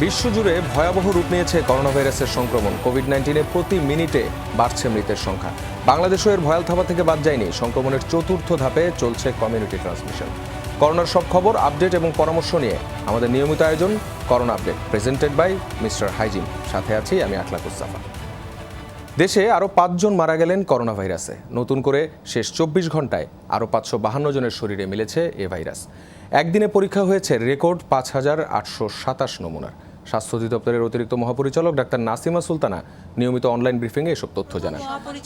বিশ্বজুড়ে ভয়াবহ রূপ নিয়েছে করোনা ভাইরাসের সংক্রমণ। কোভিড-19-এ প্রতি মিনিটে বাড়ছে মৃতের সংখ্যা। বাংলাদেশও এর ভয়াল থাবা থেকে বাদ যায়নি। সংক্রমণের চতুর্থ ধাপে চলছে কমিউনিটি ট্রান্সমিশন। করোনার সব খবর, আপডেট এবং পরামর্শ নিয়ে আমাদের নিয়মিত আয়োজন corona update, presented by Mister Hygiene. সাথে আছি আমি আখলাকুস সাফা। দেশে আরও 5 জন মারা গেলেন করোনা ভাইরাসে। নতুন করে শেষ 24 ঘন্টায় আরও 552 জনের শরীরে মিলেছে এ ভাইরাস। একদিনে পরীক্ষা হয়েছে রেকর্ড 5,827 নমুনার। স্বাস্থ্য অধিদপ্তরের অতিরিক্ত মহাপরিচালক ডাক্তার নাসিমা সুলতানা নিয়মিত অনলাইন ব্রিফিংয়ে এসব তথ্য জানান।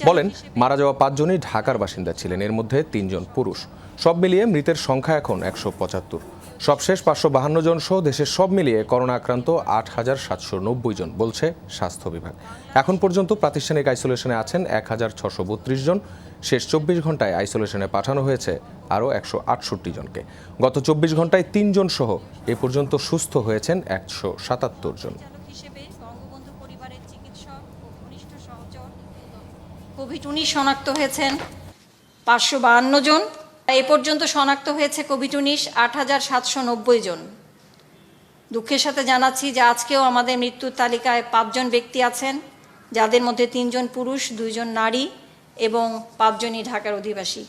বলেন, মারা যাওয়া 5 জনই ঢাকার বাসিন্দা ছিলেন, এর মধ্যে 3 জন পুরুষ। সব মিলিয়ে মৃতের সংখ্যা এখন 175। সবশেষ 552 জন সহ দেশের সব মিলিয়ে করোনা আক্রান্ত 8,790 জন, বলছে স্বাস্থ্য বিভাগ। এখন পর্যন্ত প্রাতিষ্ঠানিক আইসোলেশনে আছেন 1,632 জন। শেষ 24 ঘন্টায় আইসোলেশনে পাঠানো হয়েছে আরও 168 জনকে। গত 24 ঘন্টায় 3 জন সহ এ পর্যন্ত সুস্থ হয়েছেন 177 জন। কোভিড-19 শনাক্ত হয়েছেন 552 জন। এ পর্যন্ত শনাক্ত হয়েছে কোভিড-19 8,790 জন। দুঃখের সাথে জানাচ্ছি যে আজকেও আমাদের মৃত্যুর তালিকায় 5 জন ব্যক্তি আছেন, যাদের মধ্যে 3 জন পুরুষ, 2 জন নারী এবং 5 জনই ঢাকার অধিবাসী।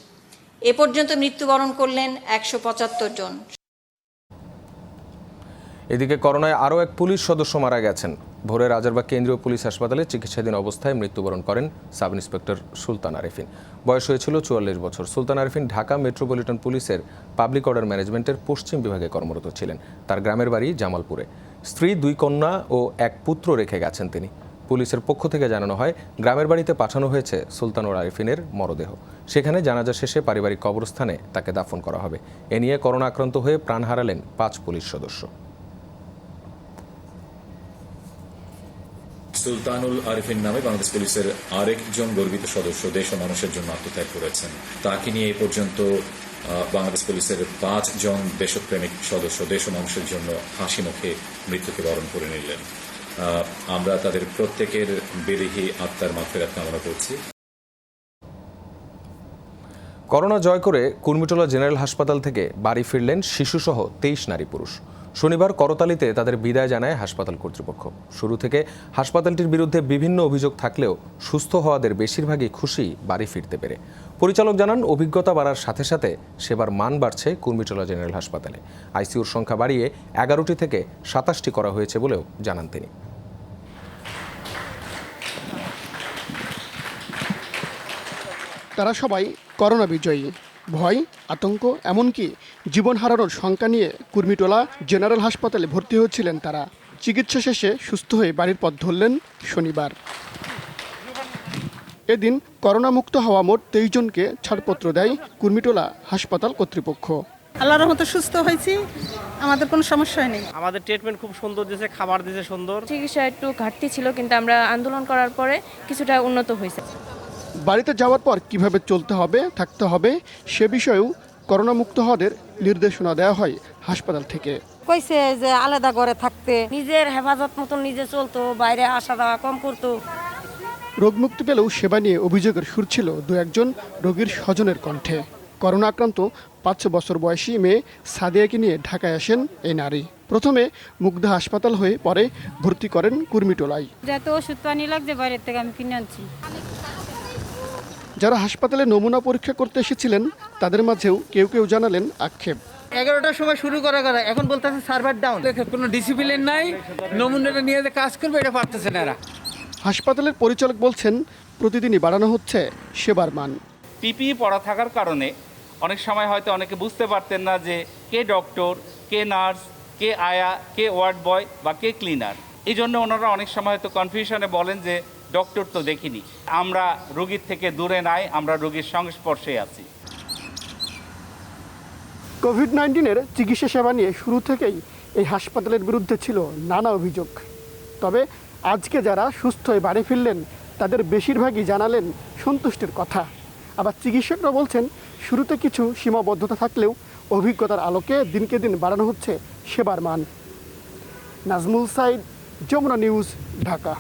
এ পর্যন্ত মৃত্যুবরণ করলেন 175 জন। এদিকে করোনায় আরও এক পুলিশ সদস্য মারা গেছেন। ভোরে রাজারবাগ কেন্দ্রীয় পুলিশ হাসপাতালে চিকিৎসাধীন অবস্থায় মৃত্যুবরণ করেন সাব ইন্সপেক্টর সুলতান আরেফিন। বয়স হয়েছিল 44 বছর। সুলতান আরেফিন ঢাকা মেট্রোপলিটন পুলিশের পাবলিক অর্ডার ম্যানেজমেন্টের পশ্চিম বিভাগে কর্মরত ছিলেন। তার গ্রামের বাড়ি জামালপুরে। স্ত্রী, 2 কন্যা ও 1 পুত্র রেখে গেছেন তিনি। পুলিশের পক্ষ থেকে জানানো হয়, গ্রামের বাড়িতে পাঠানো হয়েছে সুলতানুর আরেফিনের মরদেহ। সেখানে জানাজা শেষে পারিবারিক কবরস্থানে তাকে দাফন করা হবে। এ নিয়ে করোনা আক্রান্ত হয়ে প্রাণ হারালেন 5 পুলিশ সদস্য। সুলতানুল আরিফিন নামে বাংলাদেশ পুলিশের আরেকজন গর্বিত সদস্য দেশ ও মানুষের জন্য আত্মত্যাগ করেছেন। তাকে নিয়ে এই পর্যন্ত বাংলাদেশ পুলিশের 5 জন দেশপ্রেমিক সদস্য দেশ ও মানুষের জন্য হাসি মুখে মৃত্যুকে বরণ করে নিলেন। আমরা তাদের প্রত্যেকের বিদেহী আত্মার মাগফিরাত কামনা করছি। করোনা জয় করে কুর্মিটোলা জেনারেল হাসপাতাল থেকে বাড়ি ফিরলেন শিশুসহ 23 নারী পুরুষ। শনিবার করতালিতে তাদের বিদায় জানায় হাসপাতাল কর্তৃপক্ষ। শুরু থেকে হাসপাতালটির বিরুদ্ধে বিভিন্ন অভিযোগ থাকলেও সুস্থ হওয়াদের বেশিরভাগই খুশি বাড়ি ফিরতে পেরে। পরিচালক জানান, অভিজ্ঞতা বাড়ার সাথে সাথে সেবার মান বাড়ছে কুর্মিটোলা জেনারেল হাসপাতালে। আইসিইউর সংখ্যা বাড়িয়ে 11টি থেকে 27টি করা হয়েছে বলেও জানান তিনি। তারা সবাই করোনা বিজয়ী। ভয়, আতঙ্ক, এমনকি জীবন হারানোর শঙ্কা নিয়ে কুর্মিটোলা জেনারেল হাসপাতালে ভর্তি হয়েছিলেন তারা। চিকিৎসা শেষে সুস্থ হয়ে বাড়ির পথ ধরলেন শনিবার। এদিন করোনা মুক্ত হওয়া মোট 23 জনকে ছাড়পত্র দেয় কুর্মিটোলা হাসপাতাল কর্তৃপক্ষ। আল্লাহর রহমতে সুস্থ হয়েছি, আমাদের কোনো সমস্যা নেই। আমাদের ট্রিটমেন্ট খুব সুন্দর দিয়েছে, খাবার দিয়েছে সুন্দর। চিকিৎসা একটু ঘাটতি ছিল, কিন্তু আমরা আন্দোলন করার পরে কিছুটা উন্নত হয়েছে। বাড়িতে যাওয়ার পর কিভাবে চলতে হবে, থাকতে হবে, সে বিষয়েও করোনা মুক্ত হওয়াদের নির্দেশনা দেওয়া হয় হাসপাতাল থেকে। কইছে যে আলাদা ঘরে থাকতে, নিজের হেফাজত মতন নিজে চলতো, বাইরে আসা যাওয়া কম করতো। রোগমুক্তি পেলেও সেবা নিয়ে অভিযোগের সুর ছিল 2-1 জন রোগীর স্বজনের কণ্ঠে। করোনা আক্রান্ত 5 বছর বয়সী মেয়ে সাদিয়াকে নিয়ে ঢাকায় আসেন এই নারী। প্রথমে মুগ্ধা হাসপাতাল হয়ে পরে ভর্তি করেন কুর্মিটোলায়। যত ওষুধ পানি লাগছে বাইরের থেকে আমি কিনে আনছি। যারা হাসপাতালে নমুনা পরীক্ষা করতে এসেছিলেন তাদের মাঝেও কেউ কেউ জানালেন আক্ষেপ। 11টার সময় শুরু করা এখন বলতেছে সার্ভার ডাউন, কোনো ডিসিপ্লিন নাই, নমুনাটা নিয়ে যে কাজ করবে এটা পারতেছে না এরা। হাসপাতালের পরিচালক বলছেন, প্রতিদিনই বাড়ানো হচ্ছে সেবার মান। পিপিই পড়া থাকার কারণে অনেক সময় হয়তো অনেকে বুঝতে পারতেন না যে কে ডক্টর, কে নার্স, কে আয়া, কে ওয়ার্ড বয় বা কে ক্লিনার। এই জন্য ওনারা অনেক সময় হয়তো কনফিউশনে বলেন যে ডক্টর তো দেখিনি। আমরা রোগীর থেকে দূরে নাই, আমরা রোগীর সংস্পর্শে আছি। কোভিড-19-এর চিকিৎসা সেবা নিয়ে শুরু থেকেই এই হাসপাতালের বিরুদ্ধে ছিল নানা অভিযোগ। তবে আজকে যারা সুস্থ হয়ে বাড়ি ফিরলেন তাদের বেশিরভাগই জানালেন সন্তুষ্টির কথা। আবার চিকিৎসকরা বলছেন, শুরুতে কিছু সীমাবদ্ধতা থাকলেও অভিজ্ঞতার আলোকে দিনকে দিন বাড়ানো হচ্ছে সেবার মান। নাজমুল সাইদ, যমুনা নিউজ, ঢাকা।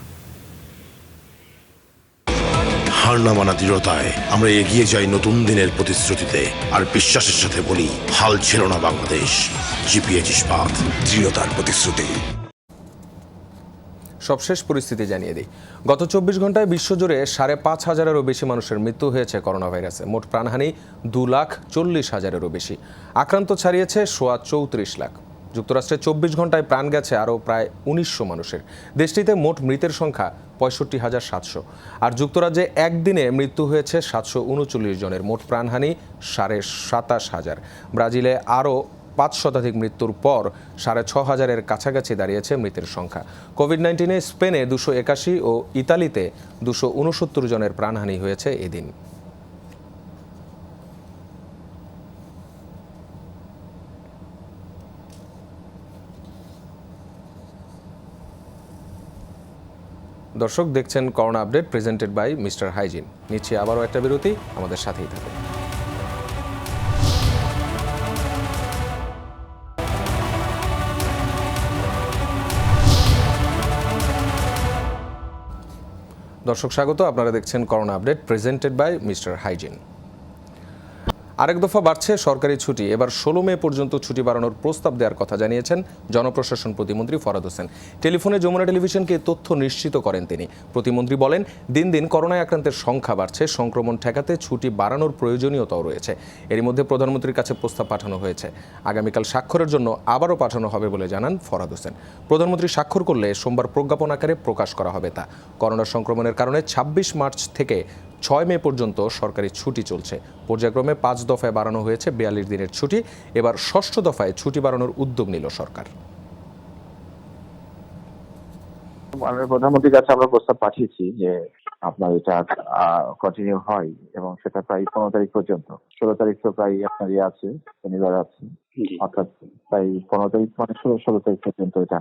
হার না মানা দৃঢ়তায় আমরা এগিয়ে যাই নতুন দিনের প্রতিশ্রুতিতে, আর বিশ্বাসের সাথে বলি, হাল ছিল না বাংলাদেশ। জিপিএইচ ইস্পাত, দৃঢ়তার প্রতিশ্রুতি। সবশেষ পরিস্থিতি জানিয়ে দিই। গত 24 ঘন্টায় বিশ্বজুড়ে 5,500-এরও বেশি মানুষের মৃত্যু হয়েছে করোনা ভাইরাসে। মোট প্রাণহানি 2,40,000-এরও বেশি। আক্রান্ত ছাড়িয়েছে 34 লাখ। যুক্তরাষ্ট্রে 24 ঘন্টায় প্রাণ গেছে আরও প্রায় 1900 মানুষের। দেশটিতে মোট মৃতের সংখ্যা 65,700। আর যুক্তরাজ্যে একদিনে মৃত্যু হয়েছে 739 জনের। মোট প্রাণহানি 27,500। ব্রাজিলে আরও 5 শতাধিক মৃত্যুর পর 6,500-এর কাছাকাছি দাঁড়িয়েছে মৃতের সংখ্যা। কোভিড-19-এ স্পেনে 281 ও ইতালিতে 269 জনের প্রাণহানি হয়েছে এদিন। দর্শক দেখছেন corona update presented by Mister Hygiene. নিচ্ছে আবারও একটা বিরতি, আমাদের সাথেই থাকুন। দর্শক স্বাগত, আপনারা দেখছেন corona update presented by Mister Hygiene. আরেক দফা বাড়ছে সরকারি ছুটি। এবার 16 মে পর্যন্ত ছুটি বাড়ানোর প্রস্তাব দেওয়ার কথা জানিয়েছেন জনপ্রশাসন প্রতিমন্ত্রী ফরহাদ হোসেন। টেলিফোনে যমুনা টেলিভিশনকে তথ্য নিশ্চিত করেন তিনি। প্রতিমন্ত্রী বলেন, দিন দিন করোনায় আক্রান্তের সংখ্যা বাড়ছে, সংক্রমণ ঠেকাতে ছুটি বাড়ানোর প্রয়োজনীয়তাও রয়েছে। এরই মধ্যে প্রধানমন্ত্রীর কাছে প্রস্তাব পাঠানো হয়েছে। আগামীকাল স্বাক্ষরের জন্য আবারও পাঠানো হবে বলে জানান ফরহাদ হোসেন। প্রধানমন্ত্রী স্বাক্ষর করলে সোমবার প্রজ্ঞাপন আকারে প্রকাশ করা হবে তা। করোনা সংক্রমণের কারণে 26 মার্চ থেকে 6 মে পর্যন্ত সরকারি ছুটি চলছে। পর্যায়ক্রমে 5 দফায় বাড়ানো হয়েছে 42 দিনের ছুটি। এবার 6ষ্ঠ দফায় ছুটি বাড়ানোর উদ্যোগ নিল সরকার। মাননীয় প্রধানমন্ত্রীর কাছে আমরা প্রস্তাব পাঠিয়েছি যে আপনার এটা কন্টিনিউ হয় এবং সেটা প্রায় 15 তারিখ পর্যন্ত। 16 তারিখ তো প্রায় আপনার আছে, শনিবার আছে, অর্থাৎ প্রায় 15 তারিখ মানে 16 তারিখ পর্যন্ত এটা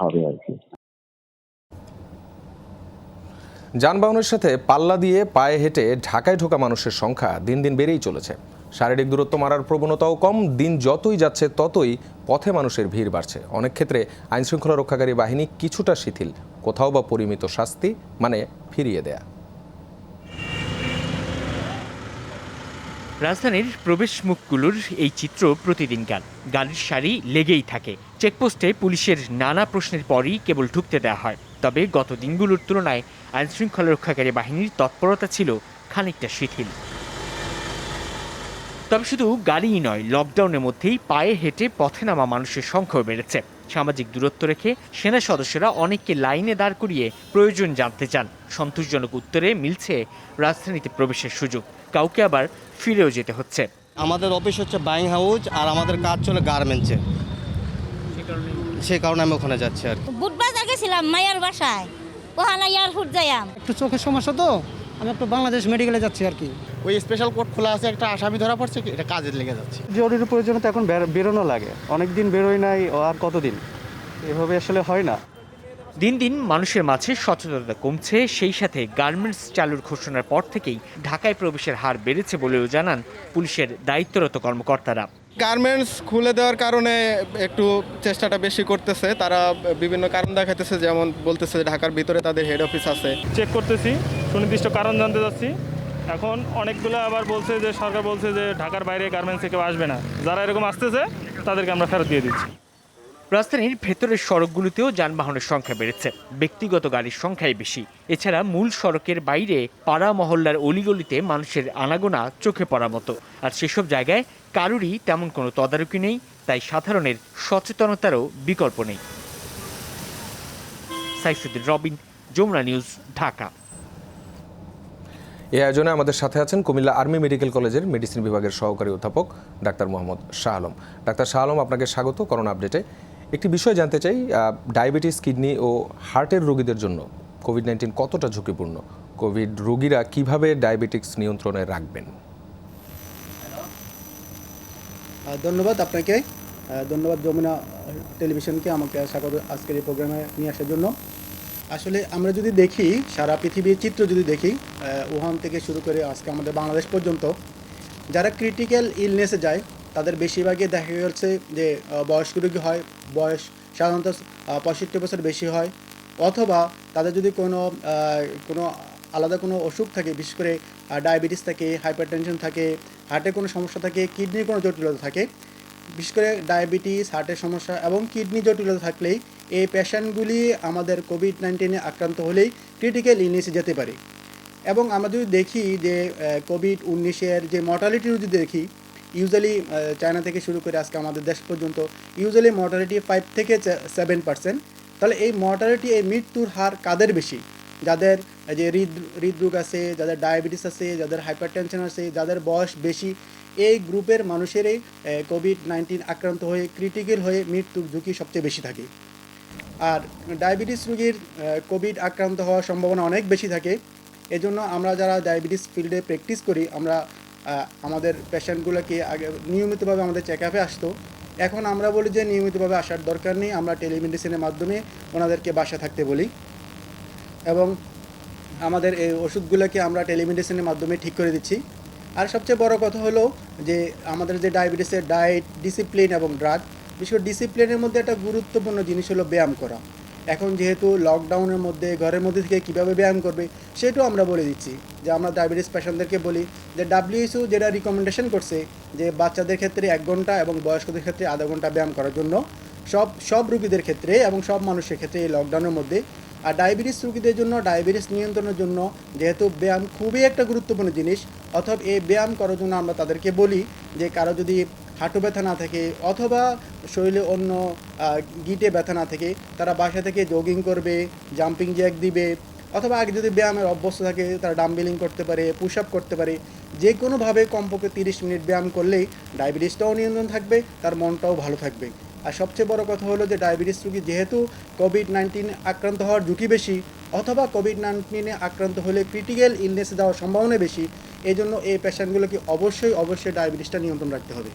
হবে আর কি। যানবাহনের সাথে পাল্লা দিয়ে পায়ে হেঁটে ঢাকায় ঢোকা মানুষের সংখ্যা দিন দিন বেড়েই চলেছে। শারীরিক দূরত্ব মারার প্রবণতাও কম। দিন যতই যাচ্ছে ততই পথে মানুষের ভিড় বাড়ছে। অনেক ক্ষেত্রে আইনশৃঙ্খলা রক্ষাকারী বাহিনী কিছুটা শিথিল, কোথাও বা পরিমিত শাস্তি মানে ফিরিয়ে দেয়া। রাজধানীর প্রবেশ মুখগুলোর এই চিত্র প্রতিদিনকার। গাড়ির সারি লেগেই থাকে। চেকপোস্টে পুলিশের নানা প্রশ্নের পরই কেবল ঢুকতে দেওয়া হয়। তবে গত দিনগুলোর তুলনায় আইনশৃঙ্খলা রক্ষাকারী বাহিনীর তৎপরতা ছিল খানিকটা শিথিল। তবে শুধু গাড়িই নয়, লকডাউনের মধ্যেই পায়ে হেঁটে পথে নামা মানুষের সংখ্যাও বেড়েছে। সামাজিক দূরত্ব রেখে সেনা সদস্যরা অনেককে লাইনে দাঁড় করিয়ে প্রয়োজন জানতে চান। সন্তোষজনক উত্তরে মিলছে রাজধানীতে প্রবেশের সুযোগ, কাউকে আবার ফিরেও যেতে হচ্ছে। আমাদের অফিস হচ্ছে বাইং হাউস আর আমাদের কাজ চলে গার্মেন্টসে, সেই কারণে আমি ওখানে যাচ্ছি আর কি। বুধবার গেছিলাম মায়ের বাসায়, ওখানে এয়ারপোর্ট যাইয়াম। একটু চোখের সমস্যা তো আমি একটু বাংলাদেশ মেডিকেলে যাচ্ছি আর কি। ওই স্পেশাল কোর্ট খোলা আছে, একটা আসামি ধরা পড়ছে, এটা কাজে লেগে যাচ্ছে। জরুরি প্রয়োজনে তো এখন বেরোনো লাগে, অনেকদিন বেরোই নাই, আর কতদিন এভাবে আসলে হয় না। দিন দিন মানুষের মাঝে সচেতনতা কমছে, সেই সাথে গার্মেন্টস চালুর ঘোষণার পর থেকেই ঢাকায় প্রবেশের হার বেড়েছে বলেও জানান পুলিশের দায়িত্বরত কর্মকর্তারা। গার্মেন্টস খুলে দেওয়ার কারণে একটু চেষ্টাটা বেশি করতেছে, তারা বিভিন্ন কারণ দেখাইতেছে, যেমন বলতেছে ঢাকার ভিতরে তাদের হেড অফিস আছে। চেক করতেছি, সুনির্দিষ্ট কারণ জানতে যাচ্ছি। এখন অনেকগুলো আবার বলছে যে সরকার বলছে যে ঢাকার বাইরে গার্মেন্টসে কেউ আসবে না, যারা এরকম আসতেছে তাদেরকে আমরা ফেরত দিয়ে দিচ্ছি। রাজধানীর ভেতরের সড়কগুলোতেও যানবাহনের সংখ্যা বেড়েছে, ব্যক্তিগত গাড়ির সংখ্যাই বেশি। এছাড়া মূল সড়কের বাইরে পাড়া মহল্লার অলিগলিতে মানুষের আনাগোনা চোখে পড়ার মতো। আর সেসব জায়গায় কারোরই তেমন কোনো তদারকি নেই, তাই সাধারণের সচেতনতারও বিকল্প নেই। সাইফুদ্দিন রবিন, যমুনা নিউজ, ঢাকা। এই আয়োজনে আমাদের সাথে আছেন কুমিল্লা আর্মি মেডিকেল কলেজের মেডিসিন বিভাগের সহকারী অধ্যাপক ডাক্তার মোহাম্মদ শাহ আলম। ডাক্তার শাহ আলম, আপনাকে স্বাগত করোনা আপডেটে। একটি বিষয় জানতে চাই, ডায়াবেটিস, কিডনি ও হার্টের রোগীদের জন্য কোভিড-19 কতটা ঝুঁকিপূর্ণ? কোভিড রোগীরা কিভাবে ডায়াবেটিক্স নিয়ন্ত্রণে রাখবেন? ধন্যবাদ আপনাকে, ধন্যবাদ যমুনা টেলিভিশনকে আমাকে স্বাগত আজকের এই প্রোগ্রামে নিয়ে আসার জন্য। আসলে আমরা যদি দেখি সারা পৃথিবীর চিত্র যদি দেখি, উহান থেকে শুরু করে আজকে আমাদের বাংলাদেশ পর্যন্ত যারা ক্রিটিক্যাল ইলনেসে যায় তাদের বেশিরভাগই দেখা যাচ্ছে যে বয়স্ক রোগী হয়, বয়স সাধারণত 65 বছর বেশি হয়, অথবা তাদের যদি কোনো আলাদা কোনো অসুখ থাকে, বিশেষ করে ডায়াবেটিস থাকে, হাইপারটেনশন থাকে, হার্টের কোনো সমস্যা থাকে, কিডনির কোনো জটিলতা থাকে। বিশেষ করে ডায়াবেটিস, হার্টের সমস্যা এবং কিডনি জটিলতা থাকলেই এই পেশেন্টগুলি আমাদের কোভিড-19 আক্রান্ত হলেই ক্রিটিক্যাল ইলনেসে যেতে পারে। এবং আমরা যদি দেখি যে কোভিড-19 যে মর্টালিটি যদি দেখি, ইউজুয়ালি চায়না থেকে শুরু করে আজকে আমাদের দেশ পর্যন্ত ইউজুয়ালি মর্টালিটি 5 থেকে 7%। তাহলে এই মর্টালিটি, এই মৃত্যুর হার কাদের বেশি? যাদের যে হৃদরোগ আছে, যাদের ডায়াবেটিস আছে, যাদের হাইপারটেনশন আছে, যাদের বয়স বেশি, এই গ্রুপের মানুষেরই কোভিড-19 আক্রান্ত হয়ে ক্রিটিক্যাল হয়ে মৃত্যুর ঝুঁকি সবচেয়ে বেশি থাকে। আর ডায়াবেটিস রোগীর কোভিড আক্রান্ত হওয়ার সম্ভাবনা অনেক বেশি থাকে। এজন্য আমরা যারা ডায়াবেটিস ফিল্ডে প্র্যাকটিস করি, আমরা আমাদের পেশেন্টগুলোকে আগে নিয়মিতভাবে আমাদের চেক আপে আসতো। এখন আমরা বলি যে নিয়মিতভাবে আসার দরকার নেই, আমরা টেলিমেডিসিনের মাধ্যমে ওনাদেরকে বাসা থাকতে বলি এবং আমাদের এই ওষুধগুলোকে আমরা টেলিমেডিসিনের মাধ্যমে ঠিক করে দিচ্ছি। আর সবচেয়ে বড় কথা হলো যে আমাদের যে ডায়াবেটিসের ডায়েট, ডিসিপ্লিন এবং ড্রাগ, বিশেষ করে ডিসিপ্লিনের মধ্যে একটা গুরুত্বপূর্ণ জিনিস হলো ব্যায়াম করা। এখন যেহেতু লকডাউনের মধ্যে ঘরের মধ্যে থেকে কীভাবে ব্যায়াম করবে সেটাও আমরা বলে দিচ্ছি। যে আমরা ডায়াবেটিস পেশেন্টদেরকে বলি যে WHO যেটা রিকমেন্ডেশন করছে যে বাচ্চাদের ক্ষেত্রে 1 ঘন্টা এবং বয়স্কদের ক্ষেত্রে আধা ঘন্টা ব্যায়াম করার জন্য, সব রোগীদের ক্ষেত্রে এবং সব মানুষের ক্ষেত্রে এই লকডাউনের মধ্যে। আর ডায়াবেটিস রোগীদের জন্য, ডায়াবেটিস নিয়ন্ত্রণের জন্য যেহেতু ব্যায়াম খুবই একটা গুরুত্বপূর্ণ জিনিস, অথবা এই ব্যায়াম করার জন্য আমরা তাদেরকে বলি যে কারো যদি হাঁটু ব্যথা না থাকে অথবা শরীরে অন্য গিটে ব্যথা না থাকে, তারা বাসা থেকে জগিং করবে, জাম্পিং জ্যাক দিবে, অথবা আগে যদি ব্যায়ামের অভ্যস্ত থাকে তারা ডাম্বেলিং করতে পারে, পুশ আপ করতে পারে। যে কোনোভাবে কমপক্ষে 30 মিনিট ব্যায়াম করলেই ডায়াবেটিসটাও নিয়ন্ত্রণ থাকবে, তার মনটাও ভালো থাকবে। আর সবচেয়ে বড় কথা হলো যে ডায়াবেটিস রোগী যেহেতু কোভিড-19 আক্রান্ত হওয়ার ঝুঁকি বেশি, অথবা কোভিড-19 আক্রান্ত হলে ক্রিটিক্যাল ইলনেসে যাওয়ার সম্ভাবনা বেশি, এই জন্য এই পেশেন্টগুলোকে অবশ্যই ডায়াবেটিসটা নিয়ন্ত্রণ রাখতে হবে।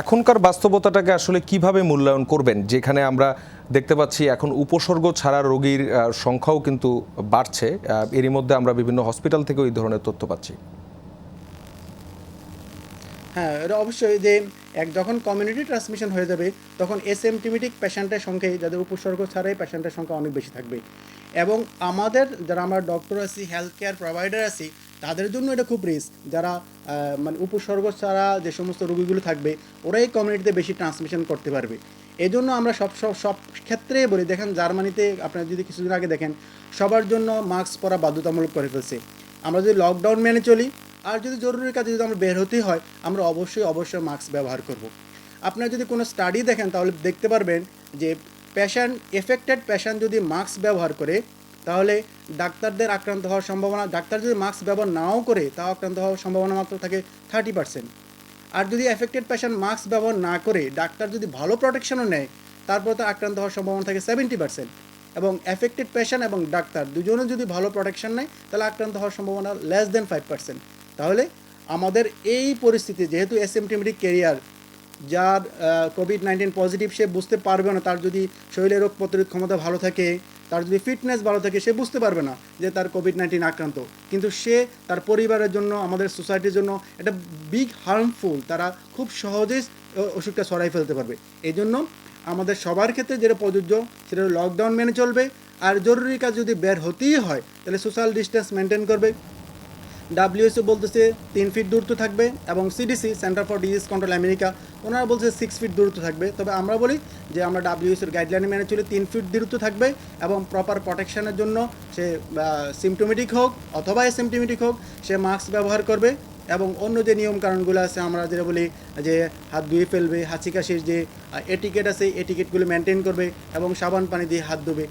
এখনকার বাস্তবতাটাকে আসলে কিভাবে মূল্যায়ন করবেন, যেখানে আমরা দেখতে পাচ্ছি এখন উপসর্গ ছাড়া রোগীর সংখ্যাও কিন্তু বাড়ছে, এরই মধ্যে আমরা বিভিন্ন হসপিটাল থেকেও এই ধরনের তথ্য পাচ্ছি। হ্যাঁ, এটা অবশ্যই যে যখন কমিউনিটি ট্রান্সমিশন হয়ে যাবে তখন এসিমপ্টোমেটিক পেশেন্টের সংখ্যাই, যাদের উপসর্গ ছাড়াই পেশেন্টের সংখ্যা অনেক বেশি থাকবে। এবং আমাদের যারা আমরা ডক্টর আছি, হেলথ কেয়ার প্রোভাইডার আছি, তাদের জন্য এটা খুব রিস্ক। যারা মানে উপসর্গ ছাড়া যে সমস্ত রোগীগুলো থাকবে ওরাই কমিউনিটিতে বেশি ট্রান্সমিশন করতে পারবে। এই জন্য আমরা সব ক্ষেত্রে বলি, দেখেন জার্মানিতে আপনারা যদি কিছুদিন আগে দেখেন সবার জন্য মাস্ক পরা বাধ্যতামূলক করে ফেলছে। আমরা যদি লকডাউন মেনে চলি আর যদি জরুরি কাজে যদি আমরা বের হতেই হয়, আমরা অবশ্যই মাস্ক ব্যবহার করব। আপনারা যদি কোনো স্টাডি দেখেন তাহলে দেখতে পারবেন যে এফেক্টেড পেশেন্ট যদি মাস্ক ব্যবহার করে তাহলে ডাক্তারদের আক্রান্ত হওয়ার সম্ভাবনা, ডাক্তার যদি মাস্ক ব্যবহার নাও করে তাও আক্রান্ত হওয়ার সম্ভাবনা মাত্র থাকে 30%। আর যদি এফেক্টেড পেশেন্ট মাস্ক ব্যবহার না করে ডাক্তার যদি ভালো প্রোটেকশনও নেয়, তারপর তো আক্রান্ত হওয়ার সম্ভাবনা থাকে 70%। এবং এফেক্টেড পেশেন্ট এবং ডাক্তার দুজনে যদি ভালো প্রোটেকশন নেয় তাহলে আক্রান্ত হওয়ার সম্ভাবনা লেস দেন 5%। তাহলে আমাদের এই পরিস্থিতি, যেহেতু অ্যাসিম্পটোমেটিক ক্যারিয়ার, যার কোভিড-19 পজিটিভ, সে বুঝতে পারবে না, তার যদি শরীরের রোগ প্রতিরোধ ক্ষমতা ভালো থাকে, তার যদি ফিটনেস ভালো থাকে, সে বুঝতে পারবে না যে তার কোভিড-19 আক্রান্ত। কিন্তু সে তার পরিবারের জন্য, আমাদের সোসাইটির জন্য এটা বিগ হার্মফুল, তারা খুব সহজেই অসুখটা ছড়াই ফেলতে পারবে। এই জন্য আমাদের সবার ক্ষেত্রে যেটা প্রযোজ্য সেটা লকডাউন মেনে চলবে। আর জরুরি কাজ যদি বের হতেই হয় তাহলে সোশ্যাল ডিস্টেন্স মেনটেন করবে। WHO বলতেছে 3 ফিট দূরত্ব থাকবে এবং CDC, centre for disease control America, ওনারা বলছে 6 ফিট দূরত্ব থাকবে। তবে আমরা বলি যে আমরা WHOর গাইডলাইনে মেনে চলে 3 ফিট দূরত্ব থাকবে এবং প্রপার প্রোটেকশনের জন্য সে সিমটোমেটিক হোক অথবা অ্যাসিমটোমেটিক হোক, সে মাস্ক ব্যবহার করবে। এবং অন্য যে নিয়মকানুনগুলো আছে আমরা যেটা বলি যে হাত ধুয়ে ফেলবে, হাঁচি কাশির যে এটিকেট আছে এটিকেটগুলো মেনটেন করবে এবং সাবান পানি দিয়ে হাত ধুবে।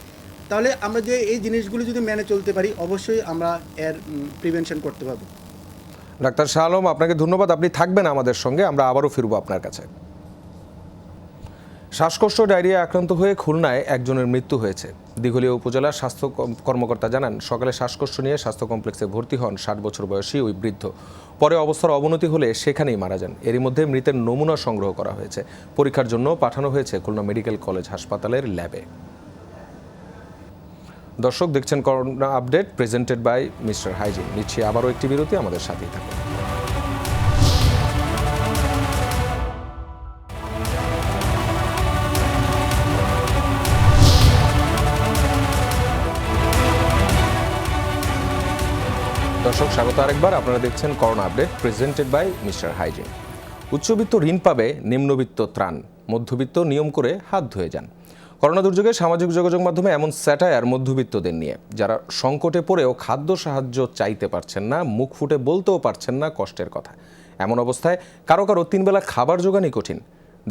তাহলে আমরা যে এই জিনিসগুলো যদি মেনে চলতে পারি অবশ্যই আমরা এর প্রিভেনশন করতে পারবো। ডাক্তার শাহ আলম, আপনাকে ধন্যবাদ, আপনি থাকবেন আমাদের সঙ্গে, আমরা আবারও ফিরবো আপনার কাছে। শ্বাসকষ্ট ডায়রিয়া আক্রান্ত হয়ে খুলনায় একজনের মৃত্যু হয়েছে। দিঘলিয়া উপজেলার স্বাস্থ্য কর্মকর্তা জানান, সকালে শ্বাসকষ্ট নিয়ে স্বাস্থ্য কমপ্লেক্সে ভর্তি হন 60 বছর বয়সী ওই বৃদ্ধ। পরে অবস্থার অবনতি হলে সেখানেই মারা যান। এরই মধ্যে মৃতের নমুনা সংগ্রহ করা হয়েছে, পরীক্ষার জন্য পাঠানো হয়েছে খুলনা মেডিকেল কলেজ হাসপাতালের ল্যাবে। দর্শক দেখছেন corona update, presented by Mister Hygiene. নিচ্ছি আবারও একটি বিরতি, আমাদের সাথেই থাকুন। দর্শক স্বাগত আরেকবার, আপনারা দেখছেন corona update, presented by Mister Hygiene. উচ্চবিত্ত ঋণ পাবে, নিম্নবিত্ত ত্রাণ, মধ্যবিত্ত নিয়ম করে হাত ধুয়ে যান। করোনা দুর্যোগে সামাজিক যোগাযোগ মাধ্যমে এমন স্যাটায়ার মধ্যবিত্তদের নিয়ে, যারা সংকটে পড়েও খাদ্য সাহায্য চাইতে পারছেন না, মুখ ফুটে বলতেও পারছেন না কষ্টের কথা। এমন অবস্থায় কারো কারো 3 বেলা খাবার জোগানই কঠিন।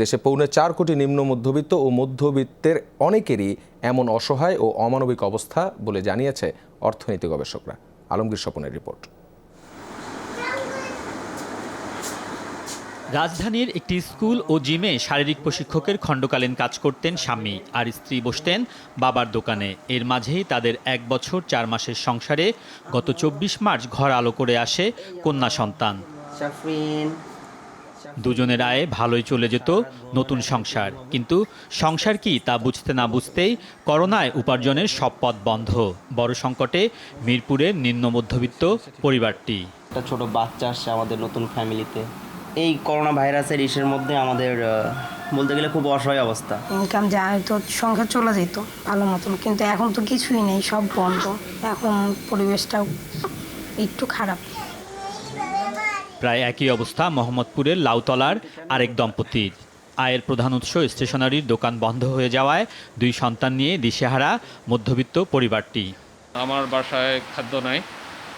দেশে 4.25 কোটি নিম্ন মধ্যবিত্ত ও মধ্যবিত্তের অনেকেরই এমন অসহায় ও অমানবিক অবস্থা বলে জানিয়েছে অর্থনীতি গবেষকরা। আলমগীর স্বপনের রিপোর্ট। রাজধানীর একটি স্কুল ও জিমে শারীরিক প্রশিক্ষকের খণ্ডকালীন কাজ করতেন স্বামী, আর স্ত্রী বসতেন বাবার দোকানে। এর মাঝেই তাদের 1 বছর 4 মাসের সংসারে গত 24 মার্চ ঘর আলো করে আসে কন্যা সন্তান। দুজনের আয়ে ভালোই চলে যেত নতুন সংসার, কিন্তু সংসার কি তা বুঝতে না বুঝতেই করোনায় উপার্জনের সব পথ বন্ধ। বড় সংকটে মিরপুরের নিম্ন মধ্যবিত্ত পরিবারটি। একটা ছোট বাচ্চা আসছে আমাদের নতুন ফ্যামিলিতে। এই করোনা ভাইরাসের ইসের মধ্যে আমাদের বলতে গেলে খুব অসহায় অবস্থা। ইনকাম যা তো সংসার চলে যেত ভালো মতন, কিন্তু এখন তো কিছুই নেই, সব বন্ধ। এখন পরিবেশটাও একটু খারাপ। প্রায় একই অবস্থা মোহাম্মদপুরের লাউতলার আরেক দম্পতির। আয়ের প্রধান উৎস স্টেশনারির দোকান বন্ধ হয়ে যাওয়ায় 2 সন্তান নিয়ে দিশেহারা মধ্যবিত্ত পরিবারটি। আমার বাসায় খাদ্য নাই,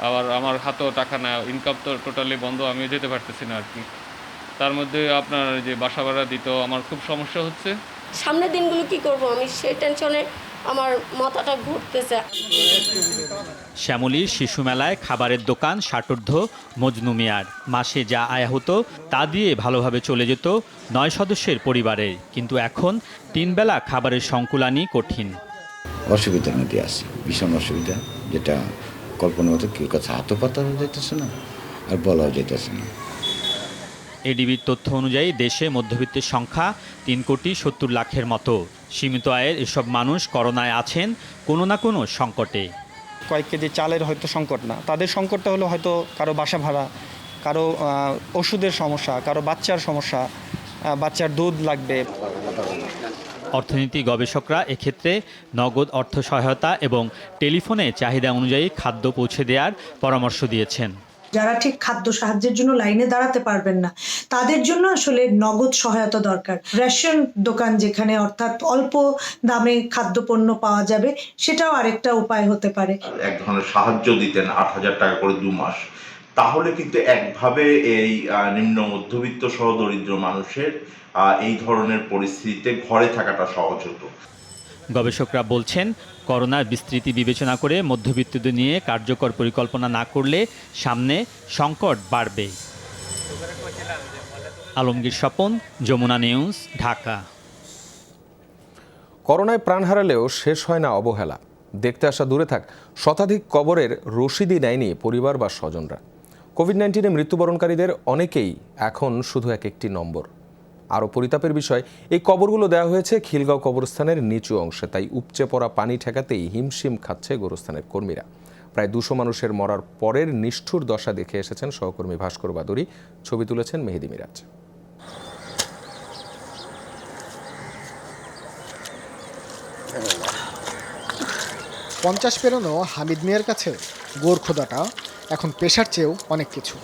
আবার আমার হাতেও টাকা না, ইনকাম তো টোটালি বন্ধ, আমিও যেতে পারতেছি না আর কি। তার মধ্যে আপনার যে বাসা ভাড়া দিতেও আমার খুব সমস্যা হচ্ছে। সামনের দিনগুলো কি করব আমি সেই টেনশনে আমার মাথাটা ঘুরতেছে। শ্যামলীর শিশু মেলায় খাবারের দোকান ষাটোর্ধ্ব মজনু মিয়ার। মাসে যা আয় হতো তা দিয়ে ভালোভাবে চলে যেত 9 সদস্যের পরিবারের, কিন্তু এখন 3 বেলা খাবারের সংকুলানি কঠিন। অসুবিধার মধ্যে আছে, ভীষণ অসুবিধা, যেটা কল্পনা মতো কেউ কাছে হাতও পাতা যেতেছে না আর বলাও যেতেছে না। এডিবির তথ্য অনুযায়ী দেশে মধ্যবিত্তের সংখ্যা 3,70,00,000-এর মতো। সীমিত আয়ের এসব মানুষ করোনায় আছেন কোনো না কোনো সংকটে। কয়েক কেজি চালের হয়তো সংকট না, তাদের সংকটটা হলো হয়তো কারো বাসা ভাড়া, কারো ওষুধের সমস্যা, কারো বাচ্চার সমস্যা, বাচ্চার দুধ লাগবে। অর্থনীতি গবেষকরা এক্ষেত্রে নগদ অর্থ সহায়তা এবং টেলিফোনে চাহিদা অনুযায়ী খাদ্য পৌঁছে দেওয়ার পরামর্শ দিয়েছেন। যারা ঠিক খাদ্য সাহায্যের জন্য লাইনে দাঁড়াতে পারবেন না, তাদের জন্য আসলে নগদ সহায়তা দরকার। রেশন দোকান যেখানে, অর্থাৎ অল্প দামে খাদ্যপণ্য পাওয়া যাবে, সেটাও আরেকটা উপায় হতে পারে। এক ধরনের সাহায্য দিতেন 8,000 টাকা করে 2 মাস, তাহলে কিন্তু একভাবে এই নিম্ন মধ্যবিত্ত সহ দরিদ্র মানুষের এই ধরনের পরিস্থিতিতে ঘরে থাকাটা সহজ হতো। গবেষকরা বলছেন, করোনার বিস্তৃতি বিবেচনা করে মধ্যবিত্তদের নিয়ে কার্যকর পরিকল্পনা না করলে সামনে সংকট বাড়বে। আলমগীর স্বপন, যমুনা নিউজ, ঢাকা। করোনায় প্রাণ হারালেও শেষ হয় না অবহেলা। দেখতে আসা দূরে থাক, শতাধিক কবরের রসিদই নেয়নি পরিবার বা স্বজনরা। কোভিড-19-এ মৃত্যুবরণকারীদের অনেকেই এখন শুধু একটি নম্বর। আরও পরিতাপের বিষয়, এই কবরগুলো দেওয়া হয়েছে খিলগাঁও কবরস্থানের নিচু অংশে, তাই উপচে পড়া পানি ঠেকাতেই হিমশিম খাচ্ছে গোরস্থানের কর্মীরা। প্রায় 200 মানুষের মরার পরের নিষ্ঠুর দশা দেখে এসেছেন সহকর্মী ভাস্কর বাদুরী। ছবি তুলেছেন মেহেদি মিরাজ। 50 পেরোনো হামিদ মিয়ার কাছে গোর খোদাটা এখন পেশার চেয়েও অনেক কিছু।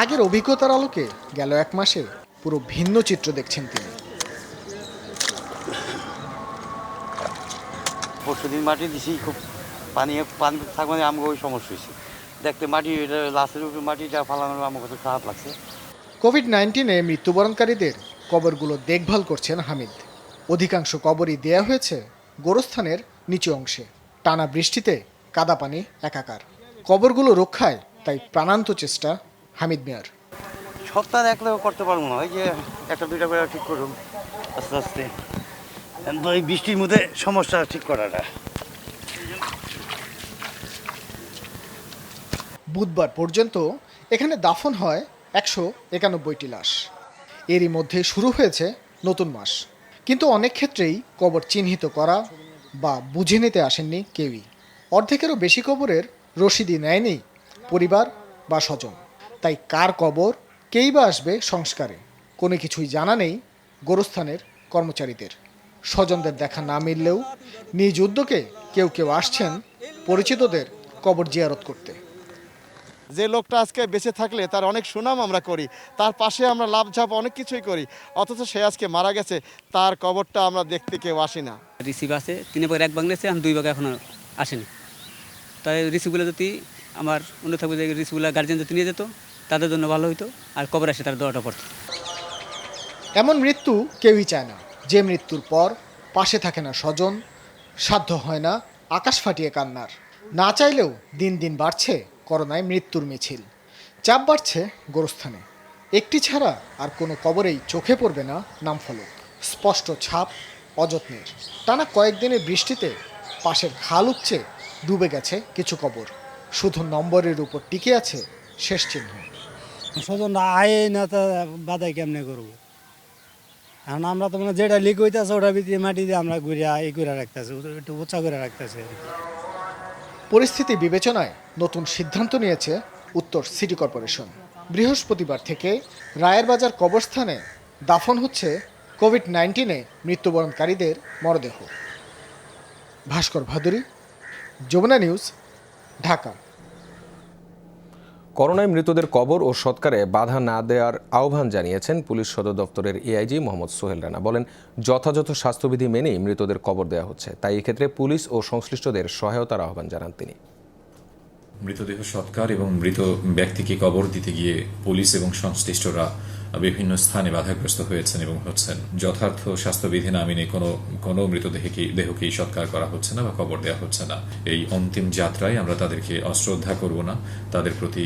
আগের অভিজ্ঞতার আলোকে গেল 1 মাসে পুরো ভিন্ন চিত্র দেখছেন তিনি। পরশুদিন মাটি দিছি, খুব পানি থাকবে আমাকে ওই সমস্যা হয়েছে। দেখতে মাটি লাশের উপরে মাটিটা ফালানোর আমার কাছে খারাপ লাগছে। কোভিড-19-এ মৃত্যুবরণকারীদের কবরগুলো দেখভাল করছেন হামিদ। অধিকাংশ কবরই দেয়া হয়েছে গোরস্থানের নিচু অংশে। টানা বৃষ্টিতে কাদা পানি একাকার। কবরগুলো রক্ষায় তাই প্রাণান্ত চেষ্টা হামিদ মিয়ার। সপ্তাহে একলেও করতে পারবো না, ওই যে 1-2টা করে ঠিক করুন আস্তে আস্তে। এই বৃষ্টির মধ্যে সমস্যা ঠিক করাটা। বুধবার পর্যন্ত এখানে দাফন হয় 191টি লাশ। এরই মধ্যে শুরু হয়েছে নতুন মাস, কিন্তু অনেক ক্ষেত্রেই কবর চিহ্নিত করা বা বুঝে নিতে আসেননি কেউই। অর্ধেকেরও বেশি কবরের রসিদই নেয়নি পরিবার বা স্বজন। তাই কার কবর, কেই বা আসবে সংস্কারে, কোনো কিছুই জানা নেই গোরস্থানের কর্মচারীদের। স্বজনদের দেখা না মিললেও নিজ উদ্যোগে কেউ কেউ আসছেন পরিচিতদের কবর জিয়ারত করতে। যে লোকটা আজকে বেঁচে থাকলে তার অনেক সুনাম আমরা করি, তার পাশে আমরা লাভঝাপ অনেক কিছুই করি, অথচ সে আজকে মারা গেছে, তার কবরটা আমরা দেখতে কেউ আসি না। রিসিভ আছে 3 ভাগের 1 ভাগ নিয়েছে, এখন 2 ভাগ এখনো আসেনি। তাই রিসিভগুলো যদি আমার অন্য থাকবে যে রিসিভগুলো গার্জেন যদি নিয়ে যেত তাদের জন্য ভালো হতো, আর কবর আসে তার দোয়াটা পড়তো। এমন মৃত্যু কেউই চায় না, যে মৃত্যুর পর পাশে থাকে না স্বজন, সাধ্য হয় না আকাশ ফাটিয়ে কান্নার। না চাইলেও দিন দিন বাড়ছে করোনায় মৃত্যুর মিছিল, চাপ বাড়ছে গোরস্থানে। একটি ছাড়া আর কোনো কবরেই চোখে পড়বে না নামফলক, স্পষ্ট ছাপ অযত্নের। টানা কয়েকদিনের বৃষ্টিতে পাশের খাল উপচে ডুবে গেছে কিছু কবর, শুধু নম্বরের উপর টিকে আছে শেষ চিহ্ন। স্বজন আয় না তা বাধাই কেমনে করবো, এখন আমরা তো মানে যেটা লিক হইতেছে ওটার ভিতরে মাটি দিয়ে আমরা ঘুরে এই করে রাখতেছি, একটু উঁচা করে রাখতেছি। পরিস্থিতি বিবেচনায় নতুন সিদ্ধান্ত নিয়েছে উত্তর সিটি কর্পোরেশন। বৃহস্পতিবার থেকে রায়ের বাজার কবরস্থানে দাফন হচ্ছে কোভিড-19 মৃত্যুবরণকারীদের মরদেহ। ভাস্কর ভাদুরী, যমুনা নিউজ, ঢাকা। করোনায় মৃতদের কবর ও সৎকারে বাধা না দেওয়ার আহ্বান জানিয়েছেন পুলিশ সদর দপ্তরের এআইজি মোহাম্মদ সোহেল রানা। বলেন, যথাযথ স্বাস্থ্যবিধি মেনেই মৃতদের কবর দেওয়া হচ্ছে, তাই এক্ষেত্রে পুলিশ ও সংশ্লিষ্টদের সহায়তার আহ্বান জানান তিনি। মৃতদেহ সৎকার এবং মৃত ব্যক্তিকে কবর দিতে গিয়ে পুলিশ এবং সংশ্লিষ্টরা বিভিন্ন স্থানে বাধাগ্রস্ত হয়েছেন এবং হচ্ছেন। যথার্থ স্বাস্থ্যবিধি না মেনে কোনো মৃতদেহকেই সৎকার করা হচ্ছে না বা কবর দেওয়া হচ্ছে না। এই অন্তিম যাত্রায় আমরা তাদেরকে অশ্রদ্ধা করব না, তাদের প্রতি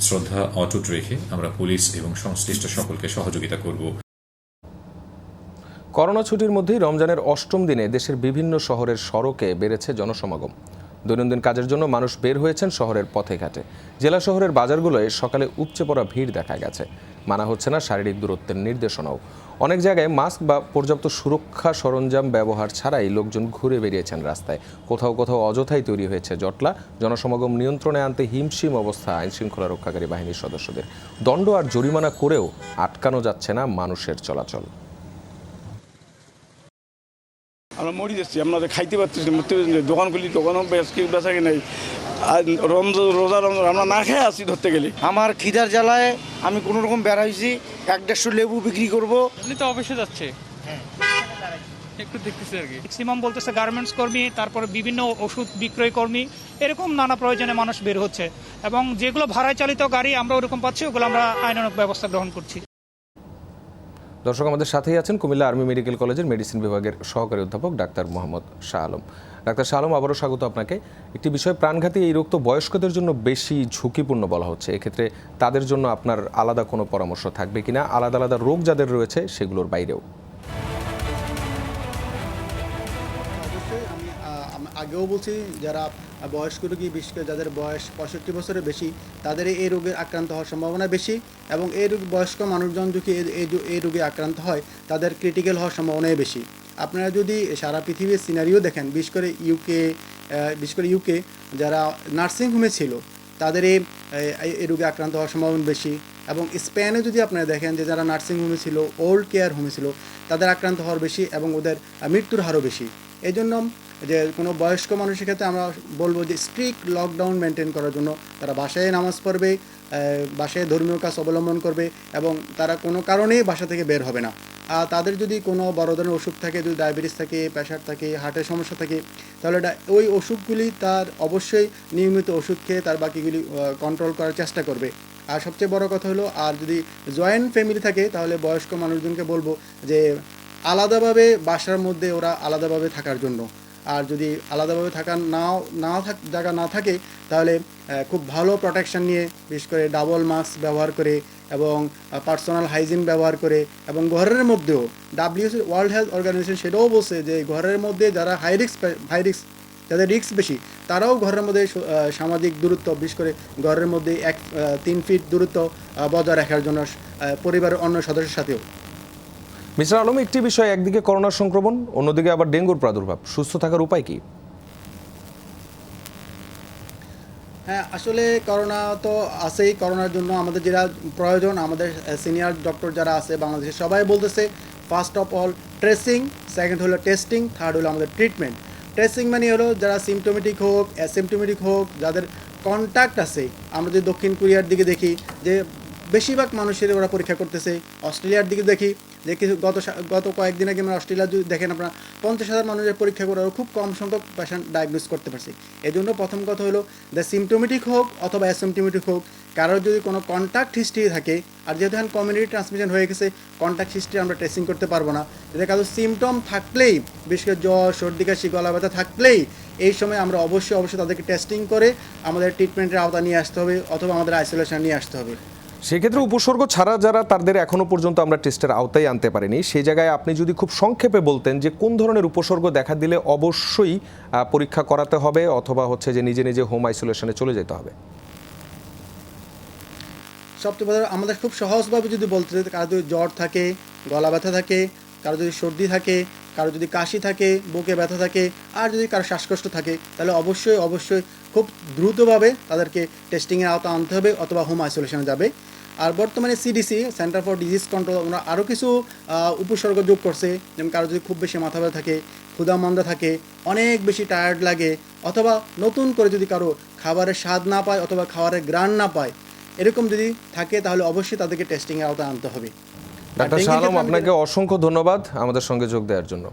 শ্রদ্ধা অটুট রেখে আমরা পুলিশ এবং সংশ্লিষ্ট সকলকে সহযোগিতা করব। করোনা ছুটির মধ্যেই রমজানের 8ম দিনে দেশের বিভিন্ন শহরের সড়কে বেড়েছে জনসমাগম। দৈনন্দিন কাজের জন্য মানুষ বের হয়েছেন শহরের পথে ঘাটে। জেলা শহরের বাজারগুলোয় সকালে উপচে পড়া ভিড় দেখা গেছে। মানা হচ্ছে না শারীরিক দূরত্বের নির্দেশনাও। অনেক জায়গায় মাস্ক বা পর্যাপ্ত সুরক্ষা সরঞ্জাম ব্যবহার ছাড়াই লোকজন ঘুরে বেরিয়েছেন রাস্তায়। কোথাও কোথাও অযথাই তৈরি হয়েছে জটলা। জনসমাগম নিয়ন্ত্রণে আনতে হিমশিম অবস্থা আইনশৃঙ্খলা রক্ষাকারী বাহিনীর সদস্যদের। দণ্ড আর জরিমানা করেও আটকানো যাচ্ছে না মানুষের চলাচল। আমরা মরি যাচ্ছি, আপনাদের খাইতে পারতেছি, দোকানগুলি দোকানও বেচা নেই, রোজা আমরা না খেয়ে আসি ধরতে গেলে। আমার খিদার জ্বালায় আমি কোনো রকম বেড়াইছি, 1-150 লেবু বিক্রি করব। আপনি তো অফিসে যাচ্ছে, একটু দেখতেছি আর কি। ম্যাক্সিমাম বলতেছে গার্মেন্টস কর্মী, তারপরে বিভিন্ন ওষুধ বিক্রয় কর্মী, এরকম নানা প্রয়োজনে মানুষ বের হচ্ছে, এবং যেগুলো ভাড়ায় চালিত গাড়ি আমরা ওরকম পাচ্ছি, ওগুলো আমরা আইনানুগ ব্যবস্থা গ্রহণ করছি। দর্শক, আমাদের সাথেই আছেন কুমিল্লা আর্মি মেডিকেল কলেজের মেডিসিন বিভাগের সহকারী অধ্যাপক ডাক্তার মোহাম্মদ শাহ আলম। ডাক্তার শাহ আলম, আবারও স্বাগত আপনাকে। একটি বিষয়, প্রাণঘাতী এই রোগ তো বয়স্কদের জন্য বেশি ঝুঁকিপূর্ণ বলা হচ্ছে, এক্ষেত্রে তাদের জন্য আপনার আলাদা কোনো পরামর্শ থাকবে কিনা? আলাদা আলাদা রোগ যাদের রয়েছে সেগুলোর বাইরেও। আমি আগেও বলছি, যারা বয়স্ক রোগী, বিশেষ করে যাদের বয়স 65 বছরের বেশি, তাদের এই রোগে আক্রান্ত হওয়ার সম্ভাবনা বেশি, এবং এই রোগ বয়স্ক মানুষজন যদি এই রোগে আক্রান্ত হয় তাদের ক্রিটিক্যাল হওয়ার সম্ভাবনাই বেশি। আপনারা যদি সারা পৃথিবীর সিনারিও দেখেন, বিশেষ করে ইউকে যারা নার্সিং হোমে ছিল তাদের এই রোগে আক্রান্ত হওয়ার সম্ভাবনা বেশি, এবং স্পেনে যদি আপনারা দেখেন যে যারা নার্সিং হোমে ছিল, ওল্ড কেয়ার হোমে ছিল, তাদের আক্রান্ত হওয়ার বেশি এবং ওদের মৃত্যুর হারও বেশি। এই জন্য যে কোনো বয়স্ক মানুষের ক্ষেত্রে আমরা বলবো যে স্ট্রিক্ট লকডাউন মেনটেন করার জন্য তারা বাসায় নামাজ পড়বে, বাসায় ধর্মীয় কাজ অবলম্বন করবে, এবং তারা কোনো কারণেই বাসা থেকে বের হবে না। আর তাদের যদি কোনো বড় ধরনের অসুখ থাকে, যদি ডায়াবেটিস থাকে, প্রেশার থাকে, হার্টের সমস্যা থাকে, তাহলে ওই অসুখগুলি তার অবশ্যই নিয়মিত ওষুধ খেয়ে তার বাকিগুলি কন্ট্রোল করার চেষ্টা করবে। আর সবচেয়ে বড় কথা হলো, আর যদি জয়েন্ট ফ্যামিলি থাকে তাহলে বয়স্ক মানুষজনকে বলবো যে আলাদাভাবে বাসার মধ্যে ওরা আলাদাভাবে থাকার জন্য। আর যদি আলাদাভাবে জায়গা না থাকে তাহলে খুব ভালো প্রোটেকশন নিয়ে, বিশেষ করে ডাবল মাস্ক ব্যবহার করে এবং পার্সোনাল হাইজিন ব্যবহার করে, এবং ঘরের মধ্যেও WHO ওয়ার্ল্ড হেলথ অর্গানাইজেশন সেটাও বলছে যে ঘরের মধ্যে যারা হাই রিস্ক যাদের রিস্ক বেশি, তারাও ঘরের মধ্যে সামাজিক দূরত্ব, বিশেষ করে ঘরের মধ্যে 3 ফিট দূরত্ব বজায় রাখার জন্য পরিবারের অন্য সদস্যের সাথেও। মিস্টার আলম, একটি বিষয়, একদিকে করোনার সংক্রমণ, অন্যদিকে আবার ডেঙ্গুর প্রাদুর্ভাব, সুস্থ থাকার উপায় কি? হ্যাঁ, আসলে করোনা তো আছেই। করোনার জন্য আমাদের যেটা প্রয়োজন, আমাদের সিনিয়র ডক্টর যারা আছে বাংলাদেশে সবাই বলতেছে, first of all tracing, second হলো টেস্টিং, থার্ড হলো আমাদের ট্রিটমেন্ট। ট্রেসিং মানে হলো যারা সিমটোমেটিক হোক, অ্যাসিমটোমেটিক হোক, যাদের কন্ট্যাক্ট আছে, আমরা যদি দক্ষিণ কোরিয়ার দিকে দেখি যে বেশিরভাগ মানুষের ওরা পরীক্ষা করতেছে, অস্ট্রেলিয়ার দিকে দেখি যে কিছু গত কয়েকদিন আগে আমরা অস্ট্রেলিয়া যদি দেখেন আপনারা 50,000 মানুষের পরীক্ষা করে খুব কম সংখ্যক পেশেন্ট ডায়াগনোস করতে পারছি। এই জন্য প্রথম কথা হলো দ্য সিমটোমেটিক হোক অথবা অ্যাসিমটোমেটিক হোক, কারোর যদি কোনো কন্ট্যাক্ট হিস্ট্রি থাকে, আর যেহেতু এখন কমিউনিটি ট্রান্সমিশন হয়ে গেছে কন্ট্যাক্ট হিস্ট্রি আমরা ট্রেসিং করতে পারবো না, যদি কারো সিমটম থাকলেই, বিশেষ করে জ্বর, সর্দি কাশি, গলা ব্যথা থাকলেই এই সময় আমরা অবশ্যই তাদেরকে টেস্টিং করে আমাদের ট্রিটমেন্টের আওতা নিয়ে আসতে হবে অথবা আমাদের আইসোলেশন নিয়ে আসতে হবে। সেক্ষেত্রে উপসর্গ ছাড়া যারা তাদের এখনো পর্যন্ত আমরা টেস্টের আওতায় আনতে পারিনি, সেই জায়গায় আপনি যদি খুব সংক্ষেপে বলতেন যে কোন ধরনের উপসর্গ দেখা দিলে অবশ্যই পরীক্ষা করাতে হবে অথবা হচ্ছে যে নিজে নিজে হোম আইসোলেশনে চলে যেতে হবে। সবচেয়ে বড় আমাদের খুব সহজভাবে যদি বলতে, কারো যদি জ্বর থাকে, গলা ব্যথা থাকে, কারো যদি সর্দি থাকে, কারো যদি কাশি থাকে, বুকে ব্যথা থাকে, আর যদি কারো শ্বাসকষ্ট থাকে, তাহলে অবশ্যই খুব দ্রুতভাবে তাদেরকে টেস্টিংয়ের আওতা আনতে হবে অথবা হোম আইসোলেশনে যাবে। আর বর্তমানে CDC, centre for disease control, ওরা আরও কিছু উপসর্গ যোগ করছে, যেমন কারো যদি খুব বেশি মাথা ব্যথা থাকে, ক্ষুধা মন্দা থাকে, অনেক বেশি টায়ার্ড লাগে, অথবা নতুন করে যদি কারো খাবারের স্বাদ না পায় অথবা খাবারের ঘ্রাণ না পায়, এরকম যদি থাকে তাহলে অবশ্যই তাদেরকে টেস্টিংয়ের আওতায় আনতে হবে। ডাক্তার শাহ আলম, আপনাকে অসংখ্য ধন্যবাদ আমাদের সঙ্গে যোগ দেওয়ার জন্য।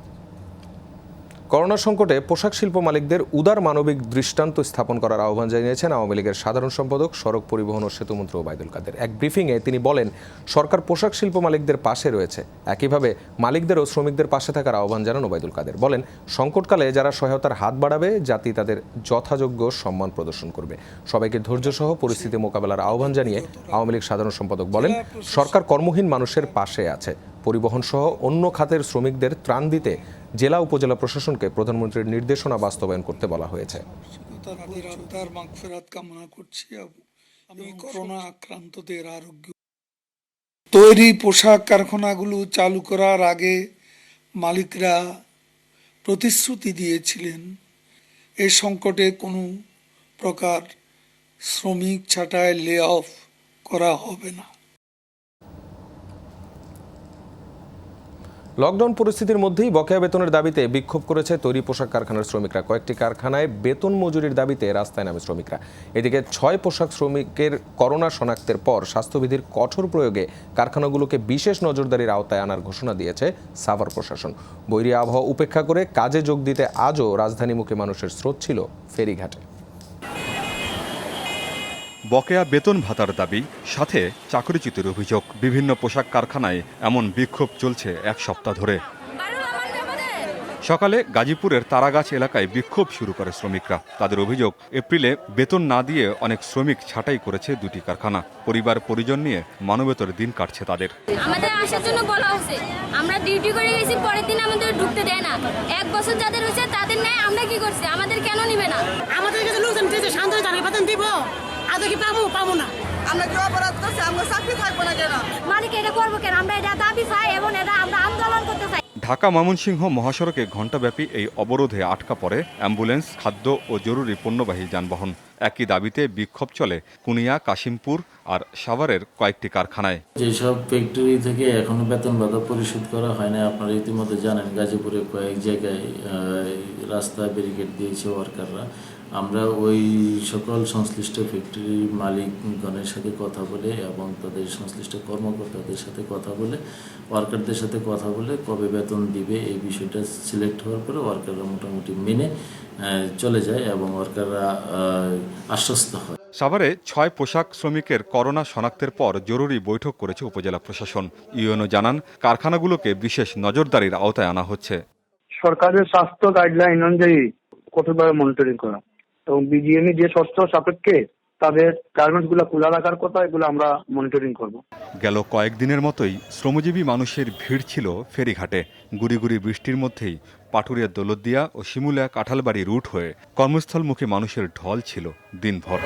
করোনা সংকটে পোশাক শিল্প মালিকদের উদার মানবিক দৃষ্টান্ত স্থাপন করার আহ্বান জানিয়েছেন আওয়ামী লীগের সাধারণ সম্পাদক, সড়ক পরিবহন ও সেতুমন্ত্রী ওবায়দুল কাদের। এক ব্রিফিংয়ে তিনি বলেন, সরকার পোশাক শিল্প মালিকদের পাশে রয়েছে। একইভাবে মালিকদের ও শ্রমিকদের পাশে থাকার আহ্বান জানান ওবায়দুল কাদের। বলেন, সংকটকালে যারা সহায়তার হাত বাড়াবে, জাতি তাদের যথাযোগ্য সম্মান প্রদর্শন করবে। সবাইকে ধৈর্যসহ পরিস্থিতি মোকাবেলার আহ্বান জানিয়ে আওয়ামী লীগ সাধারণ সম্পাদক বলেন, সরকার কর্মহীন মানুষের পাশে আছে। পরিবহন সহ অন্য খাতের শ্রমিকদের ত্রাণ দিতে জেলা উপজেলা প্রশাসনকে প্রধানমন্ত্রীর নির্দেশনা বাস্তবায়ন করতে বলা হয়েছে। তৈরি পোশাক কারখানাগুলো চালু করার আগে মালিকরা প্রতিশ্রুতি দিয়েছিলেন এই সংকটে কোনো প্রকার শ্রমিক ছাঁটাই, লে অফ করা হবে না। লকডাউন পরিস্থিতির মধ্যেই বকেয়া বেতনের দাবিতে বিক্ষোভ করেছে তৈরি পোশাক কারখানার শ্রমিকরা। কয়েকটি কারখানায় বেতন মজুরির দাবিতে রাস্তায় নামে শ্রমিকরা। এদিকে 6 পোশাক শ্রমিকের করোনা শনাক্তের পর স্বাস্থ্যবিধির কঠোর প্রয়োগে কারখানাগুলোকে বিশেষ নজরদারির আওতায় আনার ঘোষণা দিয়েছে সাভার প্রশাসন। বৈরী আবহাওয়া উপেক্ষা করে কাজে যোগ দিতে আজও রাজধানীমুখী মানুষের স্রোত ছিল ফেরিঘাটে। বকেয়া বেতন ভাতার দাবি, সাথে চাকরিচ্যুতির অভিযোগ। বিভিন্ন পোশাক কারখানায় এমন বিক্ষোভ চলছে এক সপ্তাহ ধরে। সকালে গাজীপুরের তারাগাছ এলাকায় বিক্ষোভ শুরু করে শ্রমিকরা। তাদের অভিযোগ, এপ্রিলে বেতন না দিয়ে অনেক শ্রমিক ছাঁটাই করেছে দুটি কারখানা। পরিবার পরিজন নিয়ে মানবেতর দিন কাটছে তাদের। আমাদের আসার জন্য বলা হয়েছে, আমরা ডিউটি করে গেছি, পরের দিন আমাদের ঢুকতে দেয় না। 1 বছর যাদের হয়েছে তাদের নেয়, আমরা কি করছি, আমাদের কেন নিবে না? আমাদের কাছে লোকজন দিয়েছে, শান্ত জানি বেতন দিব, আদৌ কি পাবো না? আমরা কি অপরাধ করছি? আমরা চাকরি থাকবো না কেন? মালিক এটা করবো কেন? আমরা এটা দাবি চাই এবং এটা আমরা আন্দোলন করতে চাই। ঢাকা ময়মনসিংহ মহাসড়কে ঘণ্টাব্যাপী এই অবরোধে আটকা পড়ে অ্যাম্বুলেন্স, খাদ্য ও জরুরি পণ্যবাহী যানবাহন। একই দাবিতে বিক্ষোভ চলে কুনিয়া, কাশিমপুর আর সাভারের কয়েকটি কারখানায়। যেসব ফ্যাক্টরি থেকে এখনো বেতন ভাতা পরিশোধ করা হয় না, আপনারা ইতিমধ্যে জানেন, গাজীপুরে কয়েক জায়গায় রাস্তায় ব্যারিকেড দিয়েছে ওয়ার্কাররা। আমরা ওই সকল সংশ্লিষ্ট ফ্যাক্টরি মালিকগণের সাথে কথা বলে এবং তাদের সংশ্লিষ্ট কর্মকর্তাদের সাথে কথা বলে, ওয়ার্কারদের সাথে কথা বলে কবে বেতন দিবে এই বিষয়টা সিলেক্ট হওয়ার পরে ওয়ার্কাররা মোটামুটি মেনে চলে যায় এবং ওয়ার্কাররা আশ্বস্ত হয়। সাভারে 6 পোশাক শ্রমিকের করোনা শনাক্তের পর জরুরি বৈঠক করেছে উপজেলা প্রশাসন। ইউএনও জানান, কারখানাগুলোকে বিশেষ নজরদারির আওতায় আনা হচ্ছে। সরকারের স্বাস্থ্য গাইডলাইন অনুযায়ী কঠোরভাবে মনিটরিং করা এবং বিজিএমই যে শর্ত সাপেক্ষে তাদের গার্মেন্টস গুলো খোলা রাখার কথা, এগুলো আমরা মনিটরিং করব। গেল কয়েকদিনের মতোই শ্রমজীবী মানুষের ভিড় ছিল ফেরিঘাটে। গুড়ি গুড়ি বৃষ্টির মধ্যেই পাটুরিয়া, দৌলতদিয়া ও শিমুলিয়া কাঁঠালবাড়ি রুট হয়ে কর্মস্থলমুখী মানুষের ঢল ছিল দিনভর।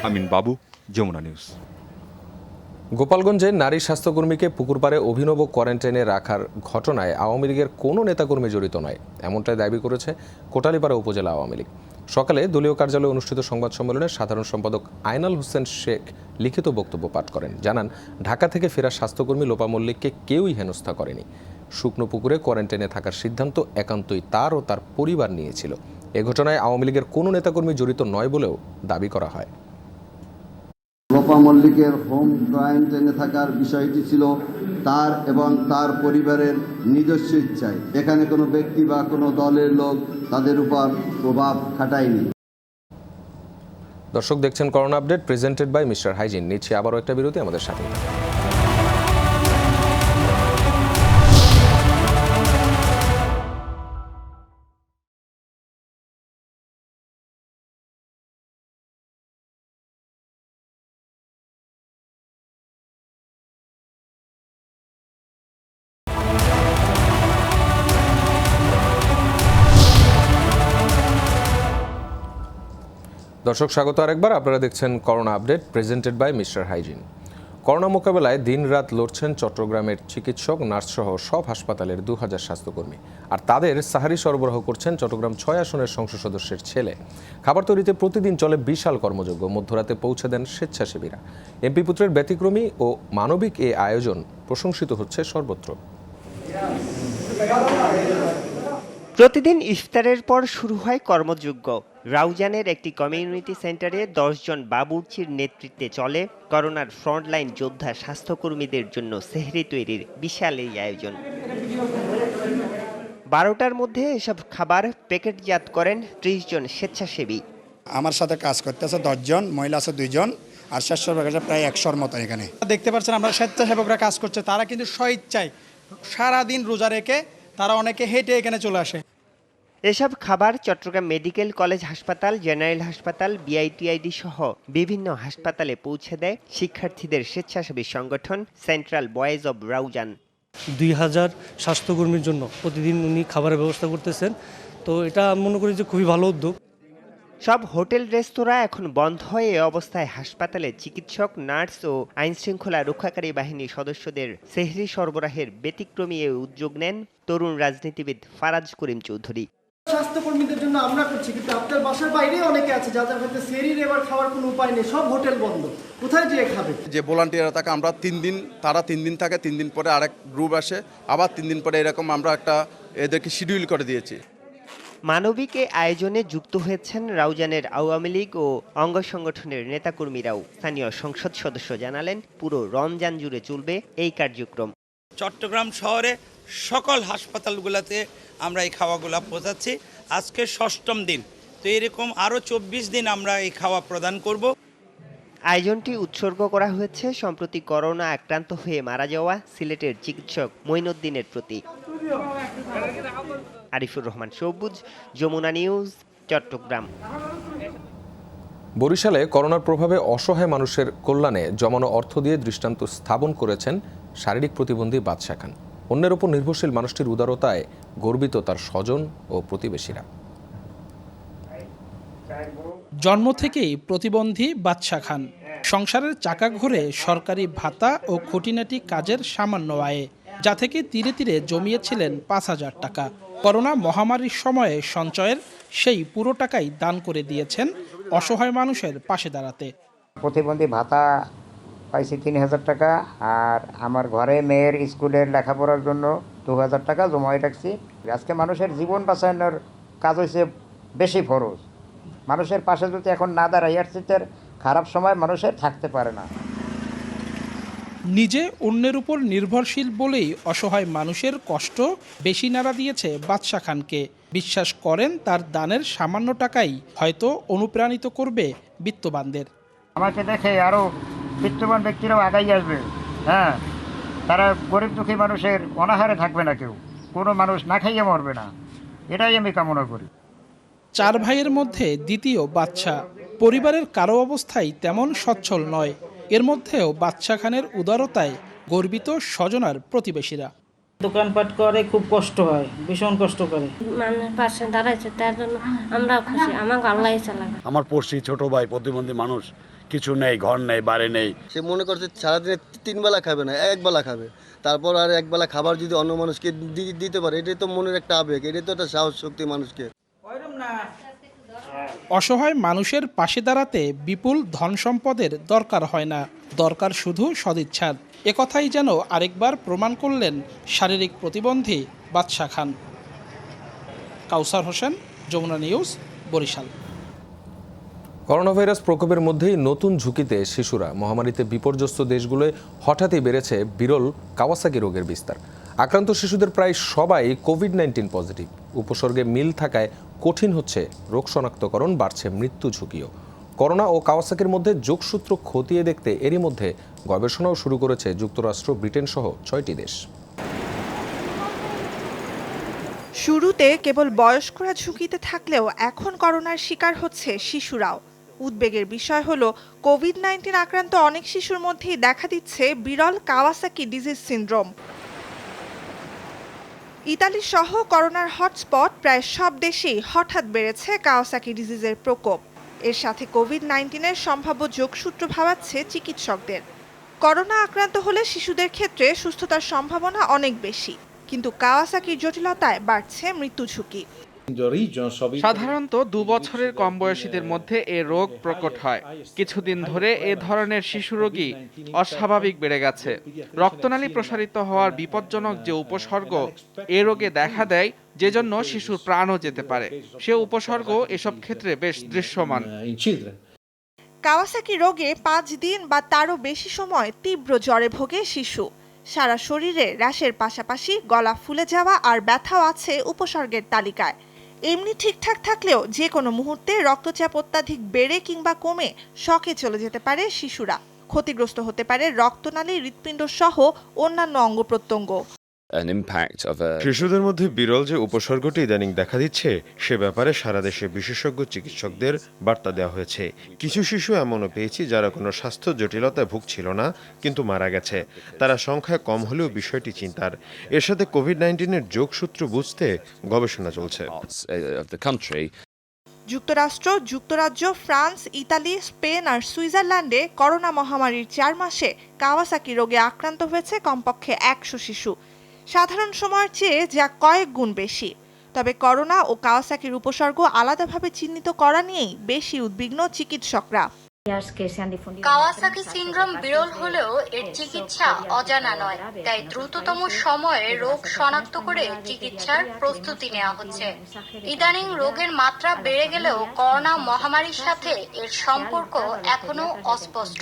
আমিন বাবু, যমুনা নিউজ। গোপালগঞ্জে নারী স্বাস্থ্যকর্মীকে পুকুরপাড়ে অভিনব কোয়ারেন্টাইনে রাখার ঘটনায় আওয়ামী লীগের কোনো নেতাকর্মী জড়িত নয়, এমনটাই দাবি করেছে কোটালীপাড়া উপজেলা আওয়ামী লীগ। সকালে দলীয় কার্যালয়ে অনুষ্ঠিত সংবাদ সম্মেলনে সাধারণ সম্পাদক আয়নাল হোসেন শেখ লিখিত বক্তব্য পাঠ করেন। জানান, ঢাকা থেকে ফেরা স্বাস্থ্যকর্মী লোপা মল্লিককে কেউই হেনস্থা করেনি। শুকনো পুকুরে কোয়ারেন্টাইনে থাকার সিদ্ধান্ত একান্তই তার ও তার পরিবার নিয়েছিল। এ ঘটনায় আওয়ামী লীগের কোনো নেতাকর্মী জড়িত নয় বলেও দাবি করা হয়। লোপা মল্লিকের হোম কোয়ারেন্টাইনে থাকার বিষয়টি ছিল তার এবং তার পরিবারের নিজস্ব ইচ্ছায়। এখানে কোনো ব্যক্তি বা কোনো দলের লোক তাদের উপর প্রভাব খাটায়নি। দর্শক দেখছেন corona update presented by Mister Hygiene. নিচ্ছি আবারও একটা বিরতি, আমাদের সাথে দর্শক স্বাগত আরেকবার। আপনারা দেখছেন corona update presented by Mister Hygiene. করোনা মোকাবেলায় দিনরাত লড়ছেন চট্টগ্রামের চিকিৎসক, নার্স সহ সব হাসপাতালের 2000 স্বাস্থ্যকর্মী। আর তাদের সাহারি সরবরাহ করছেন চট্টগ্রাম 6 আসনের সংসদ সদস্যের ছেলে। খাবার তৈরিতে প্রতিদিন চলে বিশাল কর্মযজ্ঞ, মধ্যরাতে পৌঁছে দেন স্বেচ্ছাসেবীরা। এমপি পুত্রের ব্যতিক্রমী ও মানবিক এই আয়োজন প্রশংসিত হচ্ছে সর্বত্র। প্রতিদিন ইফতারের পর শুরু হয় কর্মযজ্ঞ। রাউজানের একটি কমিউনিটি সেন্টারে 10 জন বাবুর্চির নেতৃত্বে চলে করোনার ফ্রন্টলাইন যোদ্ধা স্বাস্থ্যকর্মীদের জন্য সেহরি তৈরির বিশাল এই আয়োজন। 12টার মধ্যে এসব খাবার প্যাকেটজাত করেন 30 জন স্বেচ্ছাসেবী। আমার সাথে কাজ করতেছে 10 জন, মহিলা আছে 2 জন, আর স্বেচ্ছাসেবক আছে প্রায় 100-র মতো। এখানে দেখতে পাচ্ছেন আমরা স্বেচ্ছাসেবকরা কাজ করছে, তারা কিন্তু স্বইচ্ছায় সারাদিন রোজা রেখে তারা অনেকে হেঁটে এখানে চলে আসে। এসব খাবার চট্টগ্রাম মেডিকেল কলেজ হাসপাতাল, জেনারেল হাসপাতাল, বিআইটিআইডি সহ বিভিন্ন হাসপাতালে পৌঁছে দেয় শিক্ষার্থীদের স্বেচ্ছাসেবী সংগঠন সেন্ট্রাল বয়েজ অব রাউজান। 2000 স্বাস্থ্যকর্মীর জন্য প্রতিদিন উনি খাবারের ব্যবস্থা করতেছেন, তো এটা মনে করি যে খুবই ভালো উদ্যোগ। সব হোটেল রেস্তোরাঁ এখন বন্ধ হয়ে এ অবস্থায় হাসপাতালে চিকিৎসক, নার্স ও আইনশৃঙ্খলা রক্ষাকারী বাহিনীর সদস্যদের সেহরি সরবরাহের ব্যতিক্রমী এ উদ্যোগ নেন তরুণ রাজনীতিবিদ ফারাজ করিম চৌধুরী। স্বাস্থ্যকর্মীদের জন্য আমরা করছি, কিন্তু আপনার বাসার বাইরে অনেকে আছে যাদের হাতে সেহরির এবার খাওয়ার কোনো উপায় নেই, সব হোটেল বন্ধ, কোথায় যেয়ে খাবে? যে ভলান্টিয়ার থাকে আমরা 3 দিন, তারা 3 দিন থাকে, 3 দিন পরে আরেক গ্রুপ আসে, আবার 3 দিন পরে এরকম আমরা একটা এদেরকে শিডিউল করে দিয়েছি। মানবিক এ আয়োজনে যুক্ত হয়েছেন রাউজানের আওয়ামী লীগ ও অঙ্গ সংগঠনের নেতাকর্মীরাও। স্থানীয় সংসদ সদস্য জানালেন, পুরো রমজান জুড়ে চলবে এই কার্যক্রম। চট্টগ্রাম শহরে সকল হাসপাতালগুলোতে আমরা এই খাওয়াগুলো পৌঁছাচ্ছি। আজকে 6ম দিন, তো এরকম আরও 24 দিন আমরা এই খাওয়া প্রদান করব। আয়োজনটি উৎসর্গ করা হয়েছে সম্প্রতি করোনা আক্রান্ত হয়ে মারা যাওয়া সিলেটের চিকিৎসক মঈনুদ্দিনের প্রতি। আরিফুর রহমান সবুজ, যমুনা নিউজ, চট্টগ্রাম। বরিশালে করোনার প্রভাবে অসহায় মানুষের কল্যাণে জমানো অর্থ দিয়ে দৃষ্টান্ত স্থাপন করেছেন শারীরিক প্রতিবন্ধী বাদশা খান। অন্যের উপর নির্ভরশীল মানুষটির উদারতায় গর্বিত তার স্বজন ও প্রতিবেশীরা। জন্ম থেকেই প্রতিবন্ধী বাদশা খান, সংসারের চাকা ঘুরে সরকারি ভাতা ও খুঁটিনাটি কাজের সামান্য আয়ে, যা থেকে ধীরে ধীরে জমিয়েছিলেন 5000 টাকা। করোনা মহামারীর সময়ে সঞ্চয়ের সেই পুরো টাকাই দান করে দিয়েছেন অসহায় মানুষের পাশে দাঁড়াতে। প্রতিবন্ধী ভাতা পাইছি 3000 টাকা, আর আমার ঘরে মেয়ের স্কুলের লেখাপড়ার জন্য 2000 টাকা জমাই রাখছি। আজকে মানুষের জীবন বাঁচানোর কাজ হয়েছে বেশি ফরজ। মানুষের পাশে যদি এখন না দাঁড়াই, আর খারাপ সময় মানুষের থাকতে পারে না। নিজে অন্যের উপর নির্ভরশীল বলেই অসহায় মানুষের কষ্ট বেশি নাড়া দিয়েছে বাদশা খানকে। বিশ্বাস করেন তার দানের সামান্য টাকাই হয়তো অনুপ্রাণিত করবে বিত্তবানদের। আমাকে দেখে আরও বিত্তবান ব্যক্তিরাও আগাই আসবে। হ্যাঁ, তারা গরিব দুঃখী মানুষের অনাহারে থাকবে না, কেউ কোনো মানুষ না খাইয়ে মরবে না, এটাই আমি কামনা করি। 4 ভাইয়ের মধ্যে দ্বিতীয় বাদশা। পরিবারের কারো অবস্থাই তেমন সচ্ছল নয়, এর মধ্যেও বাদশা খানের উদারতায় গর্বিত স্বজনার প্রতিবেশীরা। দোকানপাট করে খুব কষ্ট হয়, ভীষণ কষ্ট করে। মানুষের পাশে দাঁড়াইছে, তার জন্য আমরা খুশি। আমাকে আল্লাহ চালাক। আমার পড়শি ছোট ভাই প্রতিবন্ধী মানুষ, কিছু নেই, ঘর নেই, বাড়ি নেই। সে মনে করছে সারাদিনে 3 বেলা খাবে না, 1 বেলা খাবে, তারপর আর 1 বেলা খাবার যদি অন্য মানুষকে দিতে পারে, এটাই তো মনের একটা আবেগ, এটাই তো একটা সাহস শক্তি মানুষকে। অসহায় মানুষের পাশে দাঁড়াতে বিপুল ধন সম্পদের দরকার হয় না, দরকার শুধু সদিচ্ছার। একথাই যেন আরেকবার প্রমাণ করলেন শারীরিক প্রতিবন্ধী Badsha Khan. Kawsar Hossain, Jamuna news, Barishal. Corona virus প্রকোপের মধ্যেই নতুন ঝুঁকিতে শিশুরা। মহামারীতে বিপর্যস্ত দেশগুলোয় হঠাৎই বেড়েছে বিরল কাওয়াসাকি রোগের বিস্তার। আক্রান্ত শিশুদের প্রায় সবাই কোভিড-19 পজিটিভ। উপসর্গে মিল থাকায় কঠিন হচ্ছে রোগ শনাক্তকরণ, বাড়ছে মৃত্যু ঝুঁকিও। করোনা ও কাওয়াসাকির মধ্যে যোগসূত্র খতিয়ে দেখতে এরই মধ্যে গবেষণাও শুরু করেছে যুক্তরাষ্ট্র, ব্রিটেন সহ 6টি দেশ। শুরুতে কেবল বয়স্করা ঝুঁকিতে থাকলেও এখন করোনার শিকার হচ্ছে শিশুরাও। উদ্বেগের বিষয় হলো কোভিড-19 আক্রান্ত অনেক শিশুর মধ্যেই দেখা দিচ্ছে বিরল কাওয়াসাকি ডিজিজ সিনড্রোম। ইতালি সহ করোনার হটস্পট প্রায় সব দেশেই হঠাৎ বেড়েছে কাওয়াসাকি ডিজিজের প্রকোপ। এর সাথে কোভিড-19 সম্ভাব্য যোগসূত্র ভাবাচ্ছে চিকিৎসকদের। করোনা আক্রান্ত হলে শিশুদের ক্ষেত্রে সুস্থতার সম্ভাবনা অনেক বেশি, কিন্তু কাওয়াসাকির জটিলতায় বাড়ছে মৃত্যু ঝুঁকি। সাধারণত 2 বছরের কম বয়সীদের মধ্যে এ রোগ প্রকট হয়। কিছুদিন ধরে এ ধরনের শিশু রোগী অস্বাভাবিক বেড়ে গেছে। রক্তনালী প্রসারিত হওয়ার বিপজ্জনক যে উপসর্গ এ রোগে দেখা দেয়, যে জন্য শিশুর প্রাণও যেতে পারে, সে উপসর্গ এসব ক্ষেত্রে বেশ দৃশ্যমান। কাওয়াসাকি রোগে 5 দিন বা তারও বেশি সময় তীব্র জ্বরে ভোগে শিশু। সারা শরীরে র্যাশের পাশাপাশি গলা ফুলে যাওয়া আর ব্যথাও আছে উপসর্গের তালিকায়। এমনি ঠিকঠাক থাকলেও যে কোনো মুহূর্তে রক্তচাপ অত্যাধিক বেড়ে কিংবা কমে শকে চলে যেতে পারে শিশুরা। ক্ষতিগ্রস্ত হতে পারে রক্তনালী, হৃৎপিণ্ড সহ অন্যান্য অঙ্গ প্রত্যঙ্গ। শিশুদের মধ্যে বিরল যে উপসর্গটি ইদানিং দেখা দিচ্ছে, সে ব্যাপারে সারা দেশে বিশেষজ্ঞ চিকিৎসকদের বার্তা দেওয়া হয়েছে। কিছু শিশু এমনও পেয়েছি যারা কোনো স্বাস্থ্য জটিলতায় ভুগছিল না, কিন্তু মারা গেছে। তারা সংখ্যায় কম হলেও বিষয়টি চিন্তার। এর সাথে কোভিড-19 যোগসূত্র বুঝতে গবেষণা চলছে। যুক্তরাষ্ট্র, যুক্তরাজ্য, ফ্রান্স, ইতালি, স্পেন আর সুইজারল্যান্ডে করোনা মহামারীর 4 মাসে কাওয়াসাকি রোগে আক্রান্ত হয়েছে কমপক্ষে 100 শিশু। সাধারণ সময়ের চেয়ে যা কয়েক গুণ বেশি। তবে করোনা ও কাওয়াসাকির উপসর্গ আলাদাভাবে চিহ্নিত করা নিয়েই বেশি উদ্বিগ্ন চিকিৎসকরা। কাওয়াসাকি সিনড্রোম বিরল হলেও এর চিকিৎসা অজানা নয়, তাই দ্রুততম সময়ে রোগ শনাক্ত করে চিকিৎসার প্রস্তুতি নেওয়া হচ্ছে। ইদানিং রোগের মাত্রা বেড়ে গেলেও করোনা মহামারীর সাথে এর সম্পর্ক এখনো অস্পষ্ট।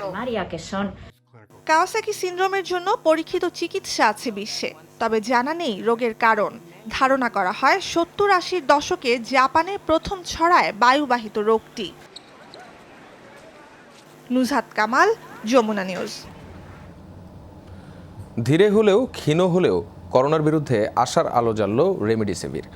কাওয়াসাকি সিনড্রোমের জন্য পরীক্ষিত চিকিৎসা আছে বিশ্বে, তবে জানা নেই রোগের কারণ। ধারণা করা হয় 70-80 দশকে জাপানে প্রথম ছড়ায় বায়ুবাহিত রোগটি। নুজহাত কামাল, যমুনা নিউজ। ধীরে হলেও ক্ষীণ হলেও করোনার বিরুদ্ধে আশার আলো জ্বালল রেমডেসিভির।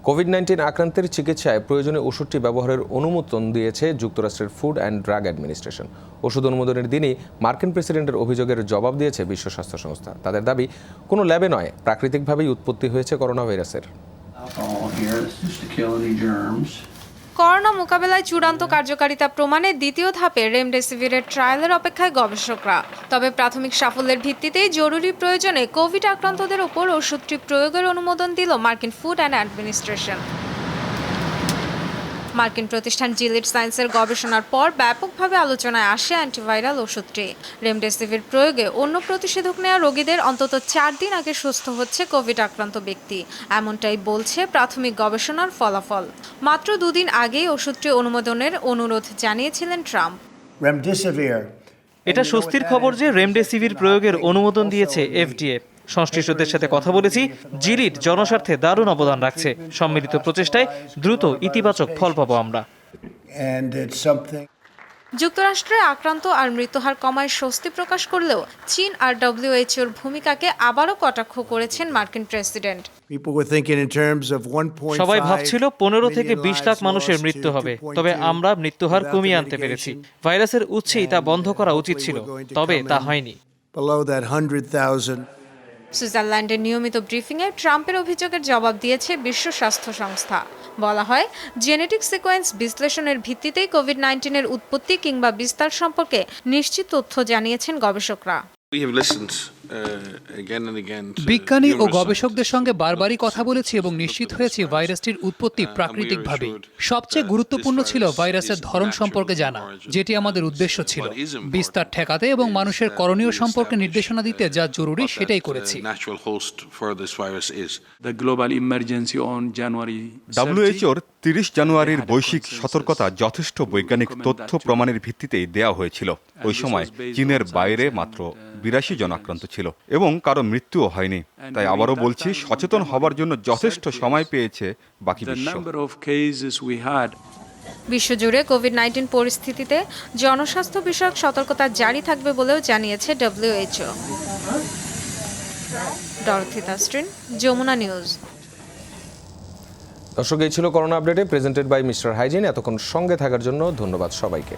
কোভিড-19 আক্রান্তের চিকিৎসায় প্রয়োজনীয় ওষুধটি ব্যবহারের অনুমোদন দিয়েছে যুক্তরাষ্ট্রের ফুড অ্যান্ড ড্রাগ অ্যাডমিনিস্ট্রেশন। ওষুধ অনুমোদনের দিনই মার্কিন প্রেসিডেন্টের অভিযোগের জবাব দিয়েছে বিশ্ব স্বাস্থ্য সংস্থা। তাদের দাবি, কোনো ল্যাবে নয়, প্রাকৃতিকভাবেই উৎপত্তি হয়েছে করোনা ভাইরাসের। করোনা মোকাবেলায় চূড়ান্ত কার্যকারিতা প্রমাণে দ্বিতীয় ধাপে রেমডেসিভিরের ট্রায়ালের অপেক্ষায় গবেষকরা। তবে প্রাথমিক সাফল্যের ভিত্তিতেই জরুরি প্রয়োজনে কোভিড আক্রান্তদের ওপর ওষুধটি প্রয়োগের অনুমোদন দিল মার্কিন ফুড অ্যান্ড অ্যাডমিনিস্ট্রেশন। মার্কিন প্রতিষ্ঠান জিলিড সায়েন্সের গবেষণার পর ব্যাপকভাবে আলোচনায় আসে অ্যান্টিভাইরাল ওষুধটি। রেমডেসিভির প্রয়োগে অন্য প্রতিষেধক নেওয়া রোগীদের অন্তত 4 দিন আগে সুস্থ হচ্ছে কোভিড আক্রান্ত ব্যক্তি, এমনটাই বলছে প্রাথমিক গবেষণার ফলাফল। মাত্র 2 দিন আগেই ওষুধটি অনুমোদনের অনুরোধ জানিয়েছিলেন ট্রাম্প। এটা স্বস্তির খবর যে রেমডেসিভির প্রয়োগের অনুমোদন দিয়েছে এফডিএ। সংশ্লিষ্টদের সাথে কথা বলেছি, জিলিড জনস্বার্থে দারুণ অবদান রাখছে। সম্মিলিত প্রচেষ্টায় দ্রুত ইতিবাচক ফল পাবো আমরা। যুক্তরাষ্ট্রে আক্রান্ত আর মৃত্যুহার কমায় স্বস্তি প্রকাশ করলেও চীন আর ডব্লিউএইচওর ভূমিকাকে আবারও কটাক্ষ করেছেন মার্কিন প্রেসিডেন্ট। সবাই ভাবছিল 15 থেকে 20 লাখ মানুষের মৃত্যু হবে, তবে আমরা মৃত্যুহার কমিয়ে আনতে পেরেছি। ভাইরাসের উৎসেই তা বন্ধ করা উচিত ছিল, তবে তা হয়নি। সুইজারল্যান্ডের নিয়মিত ব্রিফিংয়ে ট্রাম্পের অভিযোগের জবাব দিয়েছে বিশ্ব স্বাস্থ্য সংস্থা। বলা হয়, জেনেটিক সিকোয়েন্স বিশ্লেষণের ভিত্তিতেই কোভিড-19 উৎপত্তি কিংবা বিস্তার সম্পর্কে নিশ্চিত তথ্য জানিয়েছেন গবেষকরা। বিজ্ঞানী ও গবেষকদের সঙ্গে বারবারই কথা বলেছি এবং নিশ্চিত হয়েছি ভাইরাসটির উৎপত্তি প্রাকৃতিকভাবে। সবচেয়ে গুরুত্বপূর্ণ ছিল ভাইরাসের ধরন সম্পর্কে জানা, যেটি আমাদের উদ্দেশ্য ছিল। বিস্তার ঠেকাতে এবং মানুষের করণীয় সম্পর্কে নির্দেশনা দিতে যা জরুরি সেটাই করেছি। WHOর 30 জানুয়ারির বৈশ্বিক সতর্কতা যথেষ্ট বৈজ্ঞানিক তথ্য প্রমাণের ভিত্তিতেই দেয়া হয়েছিল। ওই সময় চীনের বাইরে মাত্র 82 জন আক্রান্ত ছিল এবং কারো মৃত্যুও হয়নি। তাই আবারও বলছি, সচেতন হবার জন্য যথেষ্ট সময় পেয়েছে বাকি বিশ্ব। বিশ্বজুড়ে কোভিড-19 পরিস্থিতিতে জনস্বাস্থ্য বিষয়ক সতর্কতা জারি থাকবে বলেও জানিয়েছে WHO। ডরথি তাস্ট্রিন, যমুনা নিউজ। দর্শক, এই ছিল করোনা আপডেটে প্রেজেন্টেড বাই মিস্টার হাইজিন। এতক্ষণ সঙ্গে থাকার জন্য ধন্যবাদ সবাইকে।